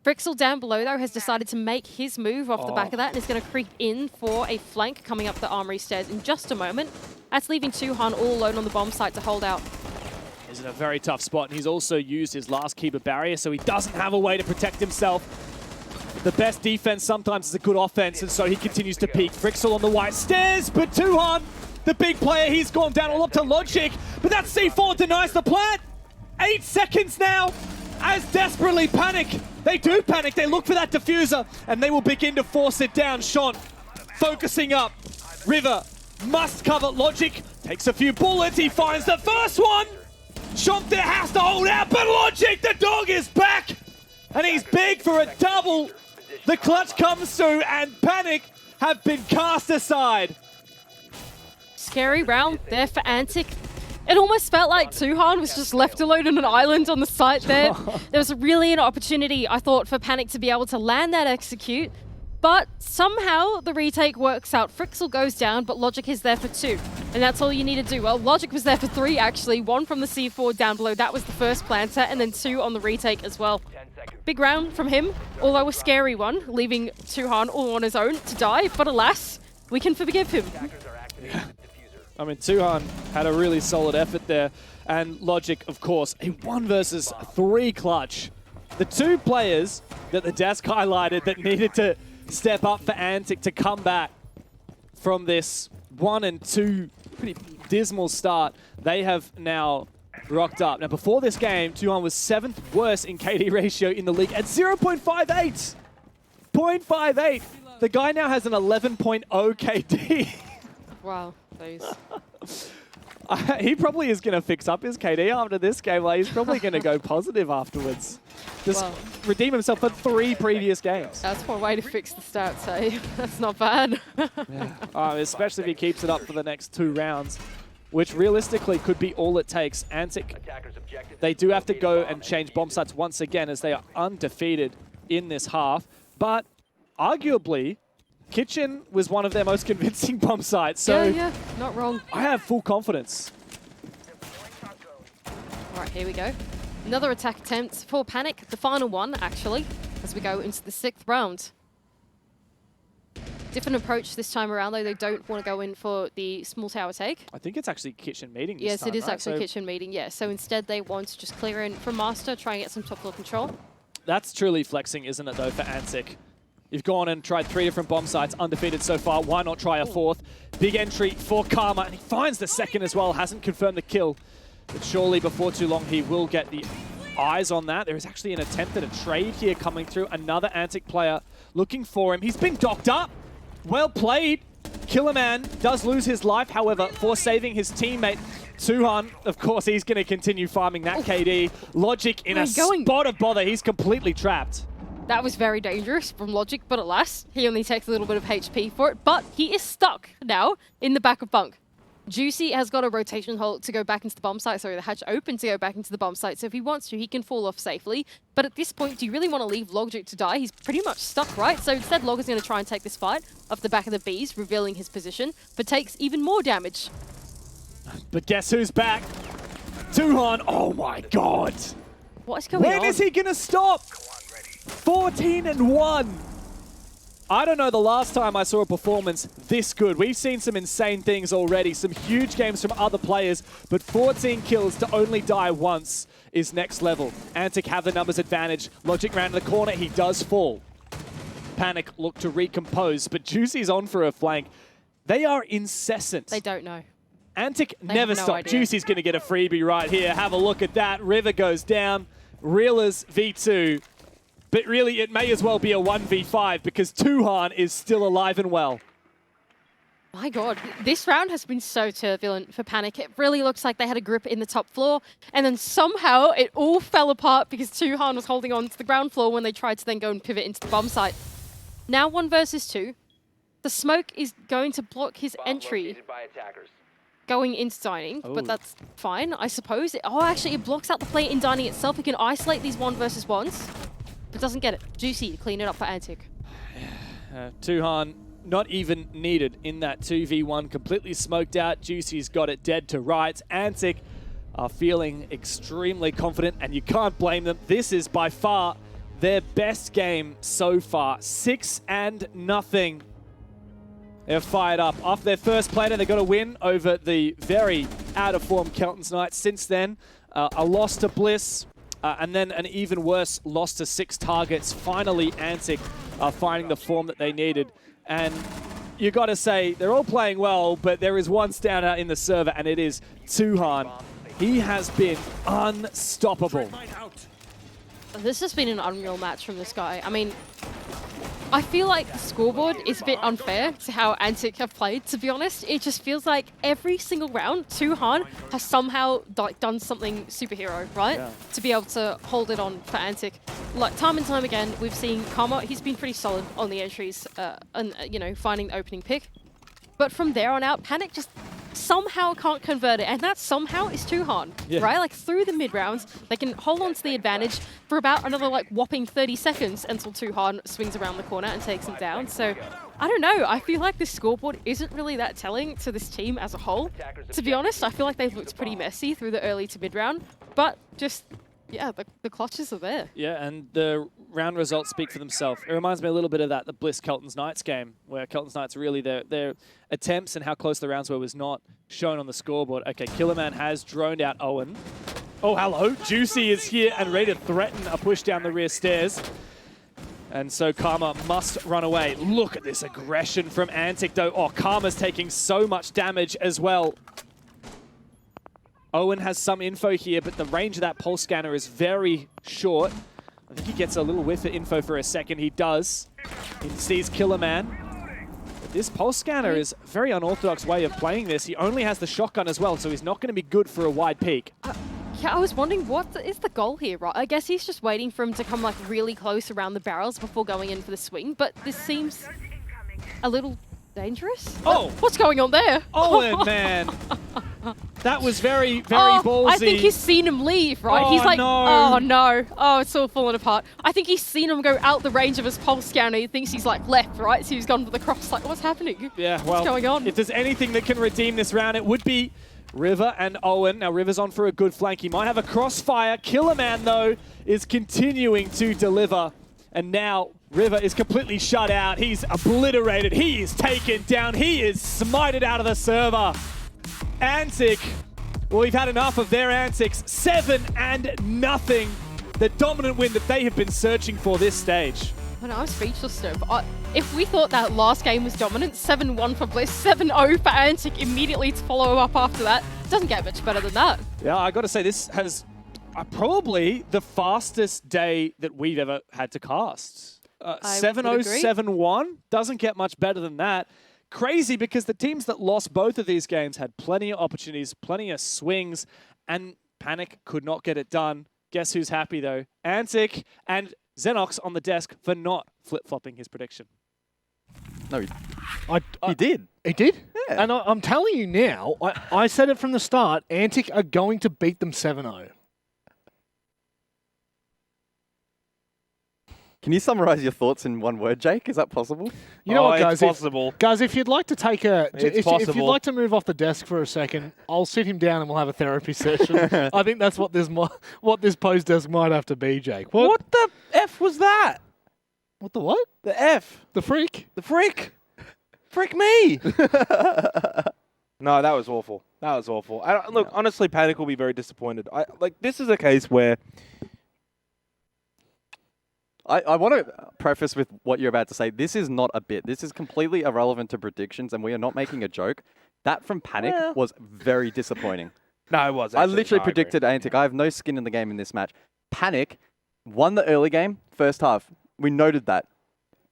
Brixel down below, though, has decided to make his move off the back of that and is going to creep in for a flank coming up the armory stairs in just a moment. That's leaving Tuhan all alone on the bomb site to hold out. He's in a very tough spot, and he's also used his last keeper barrier, so he doesn't have a way to protect himself. The best defense sometimes is a good offense, and so he continues to peek. Brixel on the white stairs, but Tuhan, the big player, he's gone down all up to Logic, but that C4 denies the plant. 8 seconds now, as desperately Panic. They do panic, they look for that diffuser, and they will begin to force it down. Sean, focusing up. River must cover. Logic takes a few bullets, he finds the first one. Sean there has to hold out, but Logic, the dog is back, and he's big for a double. The clutch comes through, and Panic have been cast aside. Scary round there for Antic. It almost felt like Tuhan was just left alone on an island on the site there. There was really an opportunity, I thought, for Panic to be able to land that execute, but somehow the retake works out. Frixel goes down, but Logic is there for 2, and that's all you need to do. Well, Logic was there for 3, actually. 1 from the C4 down below. That was the first planter, and then 2 on the retake as well. Big round from him, although a scary one, leaving Tuhan all on his own to die, but alas, we can forgive him. I mean, Tuhan had a really solid effort there, and Logic, of course, a 1 versus 3 clutch. The 2 players that the desk highlighted that needed to step up for Antic to come back from this 1 and 2 pretty dismal start, they have now rocked up. Now, before this game, Tuhan was 7th worst in KD ratio in the league at 0.58. 0.58. The guy now has an 11.0 KD. Wow, those. He probably is going to fix up his KD after this game. Like, he's probably going to go positive afterwards. Just Well, redeem himself for 3 previous games. that's one way to fix the stats, eh? That's not bad. Especially if he keeps it up for the next 2 rounds, which realistically could be all it takes. Antic, they do have to go and change bomb sites once again as they are undefeated in this half. But arguably, Kitchen was one of their most convincing bomb sites. So yeah, not wrong. I have full confidence. All right, here we go. Another attack attempt for Panic, the final one, actually, as we go into the 6th round. Different approach this time around, though. They don't want to go in for the small tower take. I think it's actually Kitchen meeting this Yes, time, it is right? actually So kitchen meeting, yeah. So instead, they want to just clear in from Master, try and get some top floor control. That's truly flexing, isn't it, though, for Antic? You've gone and tried 3 different bomb sites, undefeated so far. Why not try a 4th? Big entry for Karma, and he finds the 2nd as well. Hasn't confirmed the kill, but surely before too long he will get the eyes on that. There is actually an attempt at a trade here coming through. Another Antic player looking for him. He's been docked up. Well played. Killerman does lose his life, however, for saving his teammate. Tuhan, of course, he's going to continue farming that KD. Logic in a spot of bother. He's completely trapped. That was very dangerous from Logic, but alas, he only takes a little bit of HP for it. But he is stuck now in the back of Bunk. Juicy has got a rotation hole to go back into the bomb site, sorry, the hatch open to go back into the bomb site, so if he wants to, he can fall off safely. But at this point, do you really want to leave Logic to die? He's pretty much stuck, right? So instead, Log is going to try and take this fight off the back of the Bees, revealing his position, but takes even more damage. But guess who's back? Tuhan, oh my god! What is going on? When is he going to stop? 14-1! I don't know the last time I saw a performance this good. We've seen some insane things already, some huge games from other players, but 14 kills to only die once is next level. Antic have the numbers advantage. Logic round the corner, he does fall. Panic look to recompose, but Juicy's on for a flank. They are incessant. They don't know. Antic They never have no stop. idea. Juicy's going to get a freebie right here. Have a look at that. River goes down. Reelers V2. But really, it may as well be a 1v5 because Tuhan is still alive and well. My god, this round has been so turbulent for Panic. It really looks like they had a grip in the top floor, and then somehow it all fell apart because Tuhan was holding on to the ground floor when they tried to then go and pivot into the bomb site. Now 1 versus 2. The smoke is going to block his entry going into dining, but that's fine, I suppose. Actually, it blocks out the play in dining itself. It can isolate these 1 versus 1s. But doesn't get it. Juicy to clean it up for Antic. Tuhan not even needed in that 2v1. Completely smoked out. Juicy's got it dead to rights. Antic are feeling extremely confident, and you can't blame them. This is by far their best game so far. 6-0. They're fired up. After their first player, they got a win over the very out-of-form Kelton's Knights. Since then, a loss to Bliss. And then an even worse loss to 6 targets. Finally, Antic are finding the form that they needed. And you got to say, they're all playing well, but there is one standout in the server, and it is Tuhan. He has been unstoppable. This has been an unreal match from this guy. I mean, I feel like the scoreboard is a bit unfair to how Antic have played, to be honest. It just feels like every single round, Tuhan has somehow done something superhero, right? Yeah. To be able to hold it on for Antic. Like, time and time again, we've seen Karma, he's been pretty solid on the entries and, you know, finding the opening pick. But from there on out, Panic just somehow can't convert it, and that somehow is Tuhan, right? Like, through the mid-rounds, they can hold on to the advantage for about another, like, whopping 30 seconds until Tuhan swings around the corner and takes him down. So, I don't know. I feel like this scoreboard isn't really that telling to this team as a whole. To be honest, I feel like they've looked pretty messy through the early to mid-round, but just... yeah, the clutches are there. Yeah, and the round results speak for themselves. It reminds me a little bit of the Bliss Kelton's Knights game, where Kelton's Knights really, their attempts and how close the rounds were was not shown on the scoreboard. Okay, Killerman has droned out Owen. Oh, hello. Juicy is here and ready to threaten a push down the rear stairs. And so Karma must run away. Look at this aggression from Antic, though. Oh, Karma's taking so much damage as well. Owen has some info here, but the range of that pulse scanner is very short. I think he gets a little whiff of info for a second. He does. He sees Killerman. But this pulse scanner is a very unorthodox way of playing this. He only has the shotgun as well, so he's not going to be good for a wide peek. Yeah, I was wondering what is the goal here, right? I guess he's just waiting for him to come like really close around the barrels before going in for the swing, but this seems a little dangerous. Oh! What's going on there? Owen, man! That was very, very ballsy. I think he's seen him leave, right? Oh, He's like, no. oh no. Oh, it's all falling apart. I think he's seen him go out the range of his pulse scanner. He thinks he's like left, right? So he's gone for the cross. Like, what's happening? Yeah, well, what's going on? If there's anything that can redeem this round, it would be River and Owen. Now, River's on for a good flank. He might have a crossfire. Killerman, though, is continuing to deliver. And now River is completely shut out. He's obliterated. He is taken down. He is smited out of the server. Antic, well, we've had enough of their antics. 7-0. The dominant win that they have been searching for this stage. Well, I'm speechless though. If we thought that last game was dominant, 7-1 for Bliss, 7-0 for Antic immediately to follow up after that, doesn't get much better than that. Yeah, I got to say, this has probably the fastest day that we've ever had to cast. 7-0, 7-1, doesn't get much better than that. crazy because the teams that lost both of these games had plenty of opportunities, plenty of swings, and Panic could not get it done. Guess who's happy though? Antic and Xenox on the desk for not flip-flopping his prediction. No, he He did. He did? Yeah. And I'm telling you now, I said it from the start, Antic are going to beat them 7-0. Can you summarize your thoughts in one word, Jake? Is that possible? You know what, it's guys? possible. Guys, if you'd like to take a, It's if you'd possible. like to move off the desk for a second, I'll sit him down and we'll have a therapy session. I think that's what this post desk might have to be, Jake. What the F was that? What the what? The F. The freak? The frick. Frick me. No, that was awful. That was awful. Look, honestly, Panic will be very disappointed. This is a case where I want to preface with what you're about to say. This is not a bit. This is completely irrelevant to predictions, and we are not making a joke. That from Panic was very disappointing. no, it was. I Actually, literally no, agree. predicted Antic. I have no skin in the game in this match. Panic won the early game, first half. We noted that.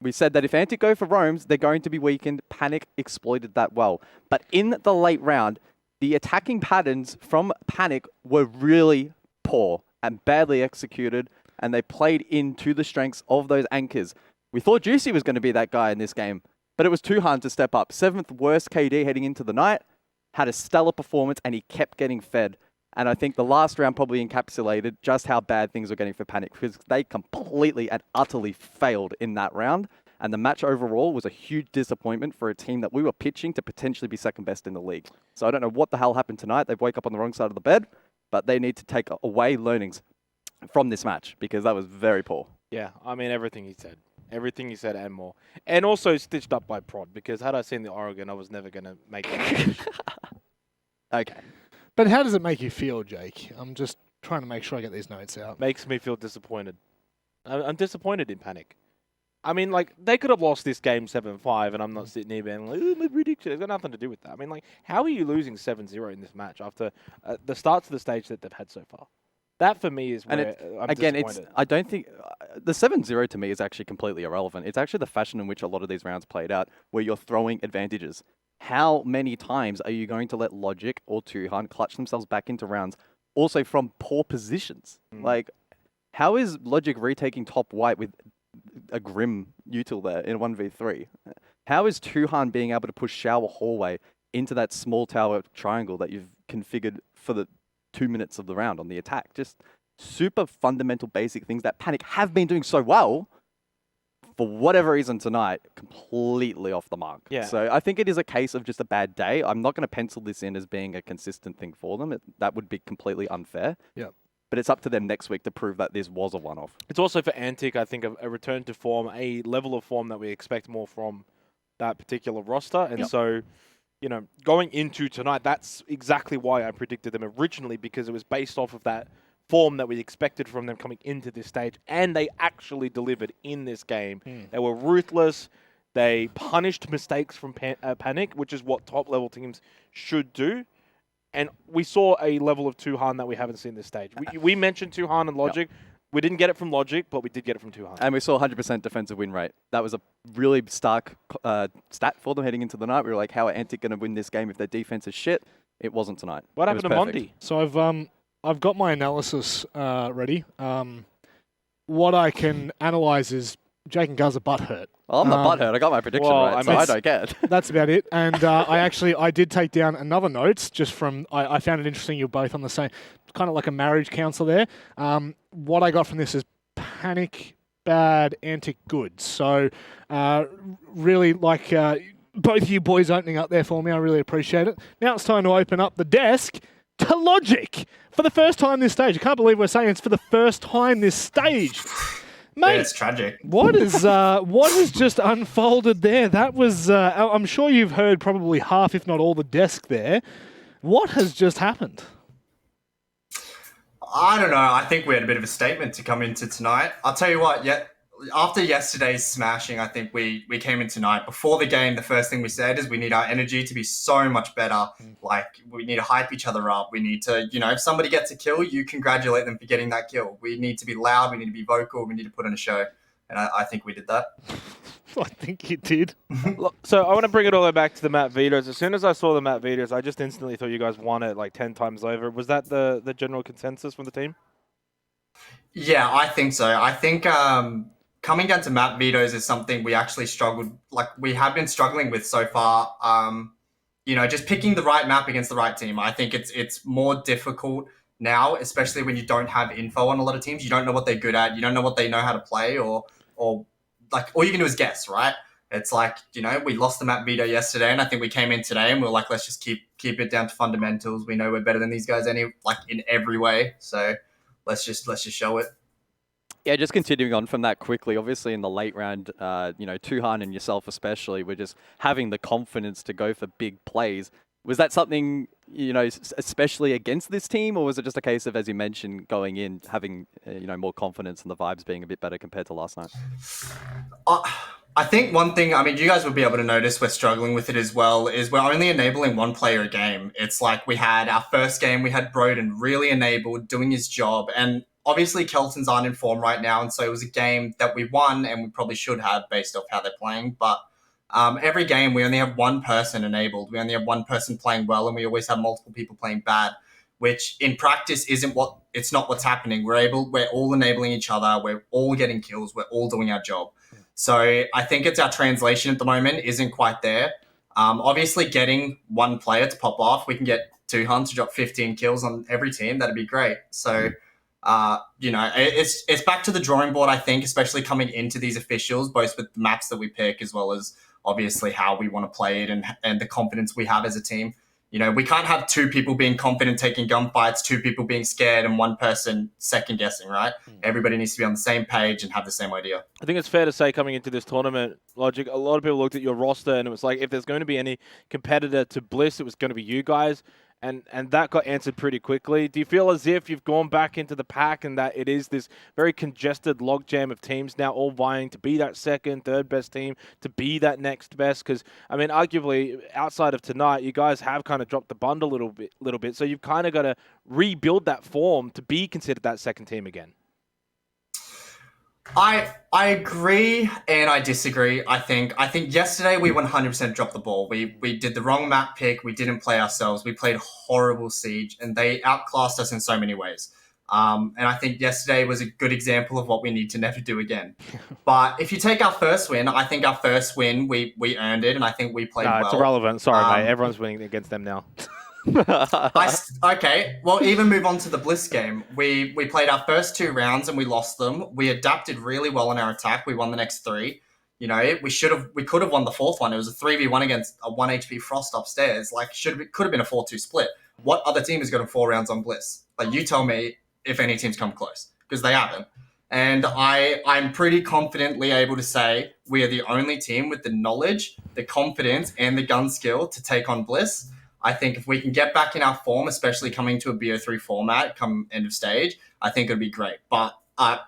We said that if Antic go for roams, they're going to be weakened. Panic exploited that well. But in the late round, the attacking patterns from Panic were really poor and badly executed, and they played into the strengths of those anchors. We thought Juicy was going to be that guy in this game, but it was Tuhan to step up. 7th worst KD heading into the night, had a stellar performance, and he kept getting fed. And I think the last round probably encapsulated just how bad things were getting for Panic, because they completely and utterly failed in that round. And the match overall was a huge disappointment for a team that we were pitching to potentially be second best in the league. So I don't know what the hell happened tonight. They woke up on the wrong side of the bed, but they need to take away learnings from this match, because that was very poor. Yeah, I mean, everything he said. Everything he said and more. And also stitched up by Prod, because had I seen the Oregon, I was never going to make that. Okay. But how does it make you feel, Jake? I'm just trying to make sure I get these notes out. Makes me feel disappointed. I'm disappointed in Panic. I mean, they could have lost this game 7-5, and I'm not sitting here being like, oh, my prediction. It's got nothing to do with that. I mean, how are you losing 7-0 in this match after the starts of the stage that they've had so far? That, for me, is where I'm disappointed. I don't think the 7-0 to me is actually completely irrelevant. It's actually the fashion in which a lot of these rounds played out, where you're throwing advantages. How many times are you going to let Logic or Tuhan clutch themselves back into rounds, also from poor positions? How is Logic retaking top white with a Grim util there in 1v3? How is Tuhan being able to push Shower Hallway into that small tower triangle that you've configured for the 2 minutes of the round on the attack? Just super fundamental basic things that Panic have been doing so well. For whatever reason tonight, completely off the mark. Yeah. So I think it is a case of just a bad day. I'm not going to pencil this in as being a consistent thing for them. That would be completely unfair. Yeah. But it's up to them next week to prove that this was a one-off. It's also for Antic, I think, a return to form, a level of form that we expect more from that particular roster. And so, going into tonight, that's exactly why I predicted them originally, because it was based off of that form that we expected from them coming into this stage, and they actually delivered in this game. They were ruthless. They punished mistakes from Panic, which is what top-level teams should do. And we saw a level of Tuhan that we haven't seen this stage. We mentioned Tuhan and Logic. Yep. We didn't get it from Logic, but we did get it from Tuhan. And we saw 100% defensive win rate. That was a really stark stat for them heading into the night. We were like, how are Antic going to win this game if their defense is shit? It wasn't tonight. What happened to Mondi? So I've got my analysis ready. What I can analyse is Jake and Guz are butthurt. I'm not butthurt. I got my prediction right, so I don't care. That's about it. And I did take down another note just from, I found it interesting you're both on the same, kind of like a marriage counsel there. What I got from this is Panic, bad, Antic, good. So really like both of you boys opening up there for me. I really appreciate it. Now it's time to open up the desk to Logic for the first time this stage. I can't believe we're saying it's for the first time this stage. Mate, yeah, it's tragic. What has just unfolded there? That was, I'm sure you've heard probably half, if not all, the desk there. What has just happened? I don't know. I think we had a bit of a statement to come into tonight. I'll tell you what, after yesterday's smashing, I think we came in tonight. Before the game, the first thing we said is we need our energy to be so much better. Like, we need to hype each other up. We need to, if somebody gets a kill, you congratulate them for getting that kill. We need to be loud. We need to be vocal. We need to put on a show. and I think we did that. I think you did. So I want to bring it all the way back to the map vetoes. As soon as I saw the map vetoes, I just instantly thought you guys won it like 10 times over. Was that the general consensus from the team? Yeah, I think so. I think coming down to map vetoes is something we actually struggled, like we have been struggling with so far. Just picking the right map against the right team. I think it's more difficult now, especially when you don't have info on a lot of teams. You don't know what they're good at. You don't know what they know how to play, or like all you can do is guess, right? It's like, we lost the map veto yesterday, and I think we came in today and we were like, let's just keep it down to fundamentals. We know we're better than these guys in every way. So let's just show it. Yeah, just continuing on from that quickly, obviously in the late round, Tuhan and yourself especially were just having the confidence to go for big plays. Was that something, especially against this team, or was it just a case of, as you mentioned, going in, having, more confidence and the vibes being a bit better compared to last night? I think one thing, you guys would be able to notice we're struggling with it as well, is we're only enabling one player a game. It's like we had our first game, we had Broden really enabled, doing his job, and obviously Keltons aren't in form right now, and so it was a game that we won, and we probably should have based off how they're playing, but every game we only have one person enabled, we only have one person playing well, and we always have multiple people playing bad, which in practice it's not what's happening. We're all enabling each other, we're all getting kills, we're all doing our job. So I think it's our translation at the moment isn't quite there. Obviously, getting one player to pop off, we can get Tuhan to drop 15 kills on every team. That'd be great. So, it's back to the drawing board, I think, especially coming into these officials, both with the maps that we pick as well as obviously how we want to play it and the confidence we have as a team. We can't have two people being confident taking gunfights, two people being scared, and one person second guessing, right? Everybody needs to be on the same page and have the same idea. I think it's fair to say coming into this tournament, Logic, a lot of people looked at your roster and it was like, if there's going to be any competitor to Bliss, it was going to be you guys. And that got answered pretty quickly. Do you feel as if you've gone back into the pack and that it is this very congested logjam of teams now all vying to be that second, third best team, to be that next best? Because, arguably, outside of tonight, you guys have kind of dropped the bund a little bit. So you've kind of got to rebuild that form to be considered that second team again. I agree and I disagree. I think yesterday we 100% dropped the ball. We did the wrong map pick. We didn't play ourselves. We played horrible Siege, and they outclassed us in so many ways. And I think yesterday was a good example of what we need to never do again. But if you take our first win, I think our first win we earned it, and I think we played well. It's irrelevant. Sorry, mate. Everyone's winning against them now. Okay, well, even move on to the Bliss game. We played our first 2 rounds and we lost them. We adapted really well in our attack. We won the next 3. We could have won the 4th one. It was a 3v1 against a 1 HP Frost upstairs. Like, could have been a 4-2 split. What other team has gotten 4 rounds on Bliss? Like, you tell me if any teams come close, because they haven't. And I'm pretty confidently able to say we are the only team with the knowledge, the confidence, and the gun skill to take on Bliss. I think if we can get back in our form, especially coming to a BO3 format come end of stage, I think it'd be great. But I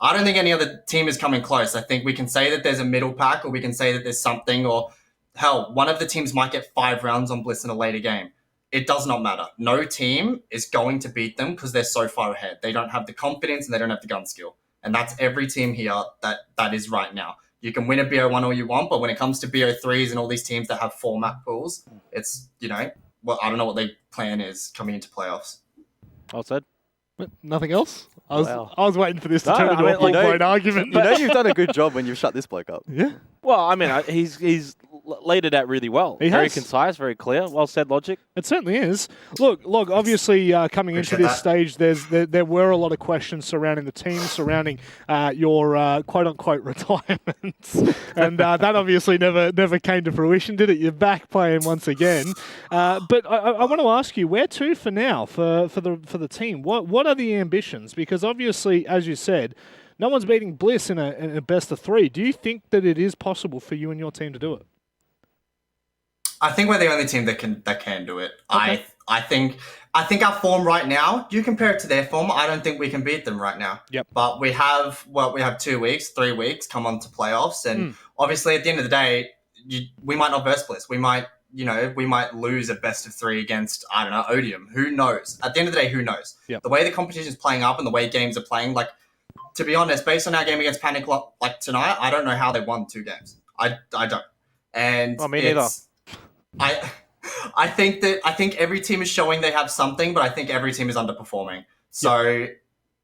don't think any other team is coming close. I think we can say that there's a middle pack, or we can say that there's something, or hell, one of the teams might get 5 rounds on Bliss in a later game. It does not matter. No team is going to beat them because they're so far ahead. They don't have the confidence and they don't have the gun skill. And that's every team here that is right now. You can win a BO1 all you want, but when it comes to BO3s and all these teams that have 4 map pools, it's, I don't know what their plan is coming into playoffs. Well said. Nothing else? I was waiting for this to turn into a full-blown argument. You've done a good job when you've shut this bloke up. Yeah. Well, he's laid it out really well. Very concise, very clear. Well said, Logic. It certainly is. Look. Obviously, coming into this stage, there were a lot of questions surrounding the team, surrounding your quote-unquote retirements, and that obviously never came to fruition, did it? You're back playing once again. But I want to ask you, where to for now for the team? What are the ambitions? Because obviously, as you said, no one's beating Bliss in a best of 3. Do you think that it is possible for you and your team to do it? I think we're the only team that can do it. Okay. I think our form right now, you compare it to their form, I don't think we can beat them right now. Yep. But we have 2 weeks, 3 weeks, come on to playoffs, and obviously at the end of the day, we might not verse Bliss. We might lose a best of 3 against, I don't know, Odium. Who knows? At the end of the day, who knows? Yep. The way the competition is playing up and the way games are playing, like, to be honest, based on our game against Panic like tonight, I don't know how they won 2 games. I don't. And me neither. I think every team is showing they have something, but I think every team is underperforming. So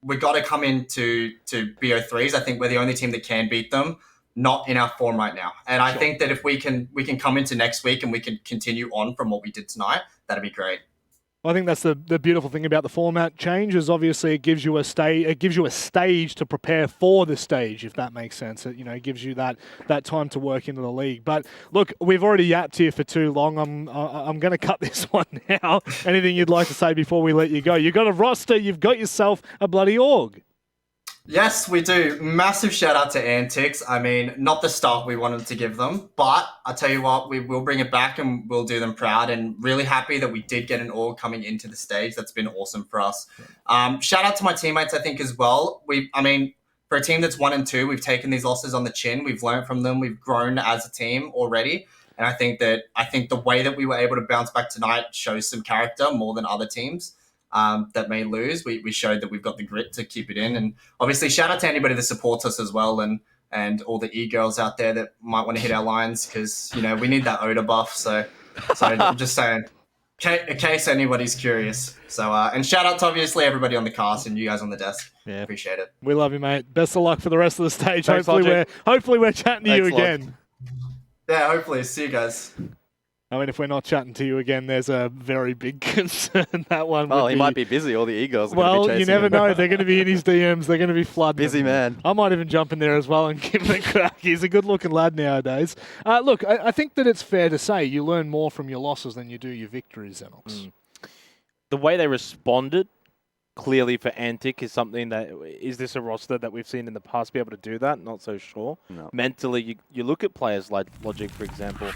we got to come into BO3s. I think we're the only team that can beat them, not in our form right now. And I think that if we can come into next week and we can continue on from what we did tonight, that'd be great. I think that's the beautiful thing about the format change is obviously it gives you a stage to prepare for the stage, if that makes sense. It gives you that time to work into the league. But look, we've already yapped here for too long. I'm going to cut this one now. Anything you'd like to say before we let you go? You've got a roster. You've got yourself a bloody org. Yes, we do. Massive shout out to Antics. I mean, not the start we wanted to give them, but I'll tell you what, we will bring it back and we'll do them proud, and really happy that we did get an org coming into the stage. That's been awesome for us. Shout out to my teammates, I think, as well. For a team that's 1 and 2, we've taken these losses on the chin. We've learned from them. We've grown as a team already. And I think the way that we were able to bounce back tonight shows some character more than other teams. That may lose. We showed that we've got the grit to keep it in, and obviously shout out to anybody that supports us as well, and all the e-girls out there that might want to hit our lines, because we need that odor buff. So I'm just saying, in case anybody's curious. So and shout out to obviously everybody on the cast and you guys on the desk. Yeah, appreciate it. We love you, mate. Best of luck for the rest of the stage. Thanks, Hopefully we're chatting to you again. Yeah, hopefully. See you guys. I mean, if we're not chatting to you again, there's a very big concern. That one. Well, he might be busy. All the e-girls. Well, you never know. They're going to be in his DMs. They're going to be flooding. Busy man. I might even jump in there as well and give him a crack. He's a good-looking lad nowadays. Look, I think that it's fair to say you learn more from your losses than you do your victories, Xenox. The way they responded, clearly for Antic, is something that... Is this a roster that we've seen in the past be able to do that? Not so sure. No. Mentally, you look at players like Logic, for example,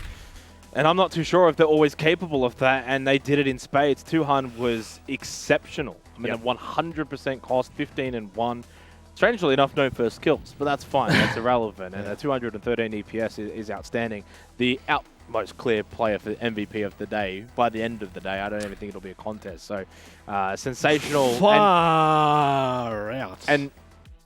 and I'm not too sure if they're always capable of that, and they did it in spades. Tuhan was exceptional. I mean, a 100% cost, 15 and 1. Strangely enough, no first kills, but that's fine. That's irrelevant. And a 213 EPS is outstanding. The most clear player for the MVP of the day. By the end of the day, I don't even think it'll be a contest. So, sensational. Far out. And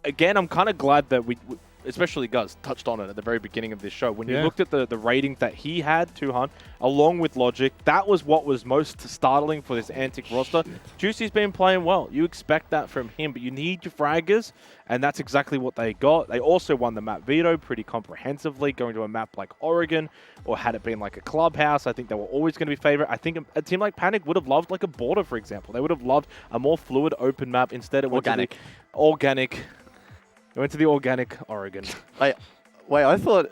again, I'm kind of glad that we especially Gus touched on it at the very beginning of this show. When you looked at the ratings that he had, Tuhan, along with Logic, that was what was most startling for this Antic roster. Juicy's been playing well. You expect that from him, but you need your fraggers, and that's exactly what they got. They also won the map veto pretty comprehensively, going to a map like Oregon, or had it been like a clubhouse, I think they were always going to be favorite. I think a team like Panic would have loved like a border, for example. They would have loved a more fluid open map. Instead, it went to the organic. I went to the organic Oregon. Wait, I thought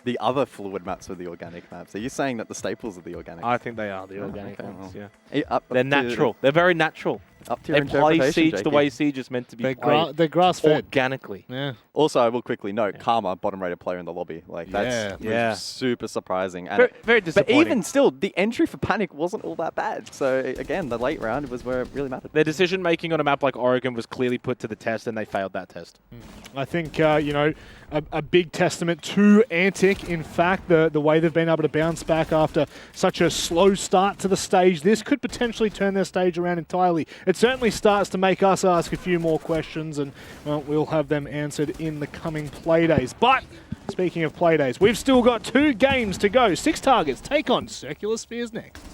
the other fluid maps were the organic maps. Are you saying that the staples are the organic? I think they are the organic ones, yeah. They're natural. They're very natural. Up to your they play Siege JP. the way Siege is meant to be played. They're grass-fed. Organically. Yeah. Also, I will quickly note, Karma, bottom-rated player in the lobby. Like, that's super surprising. And very disappointing. But even still, the entry for Panic wasn't all that bad. So, again, the late round was where it really mattered. Their decision-making on a map like Oregon was clearly put to the test, and they failed that test. I think, a big testament to Antic, in fact, the way they've been able to bounce back after such a slow start to the stage. This could potentially turn their stage around entirely. It certainly starts to make us ask a few more questions, and we'll have them answered in the coming playdays. But speaking of playdays, we've still got 2 games to go. 6 targets take on Circular Spheres next.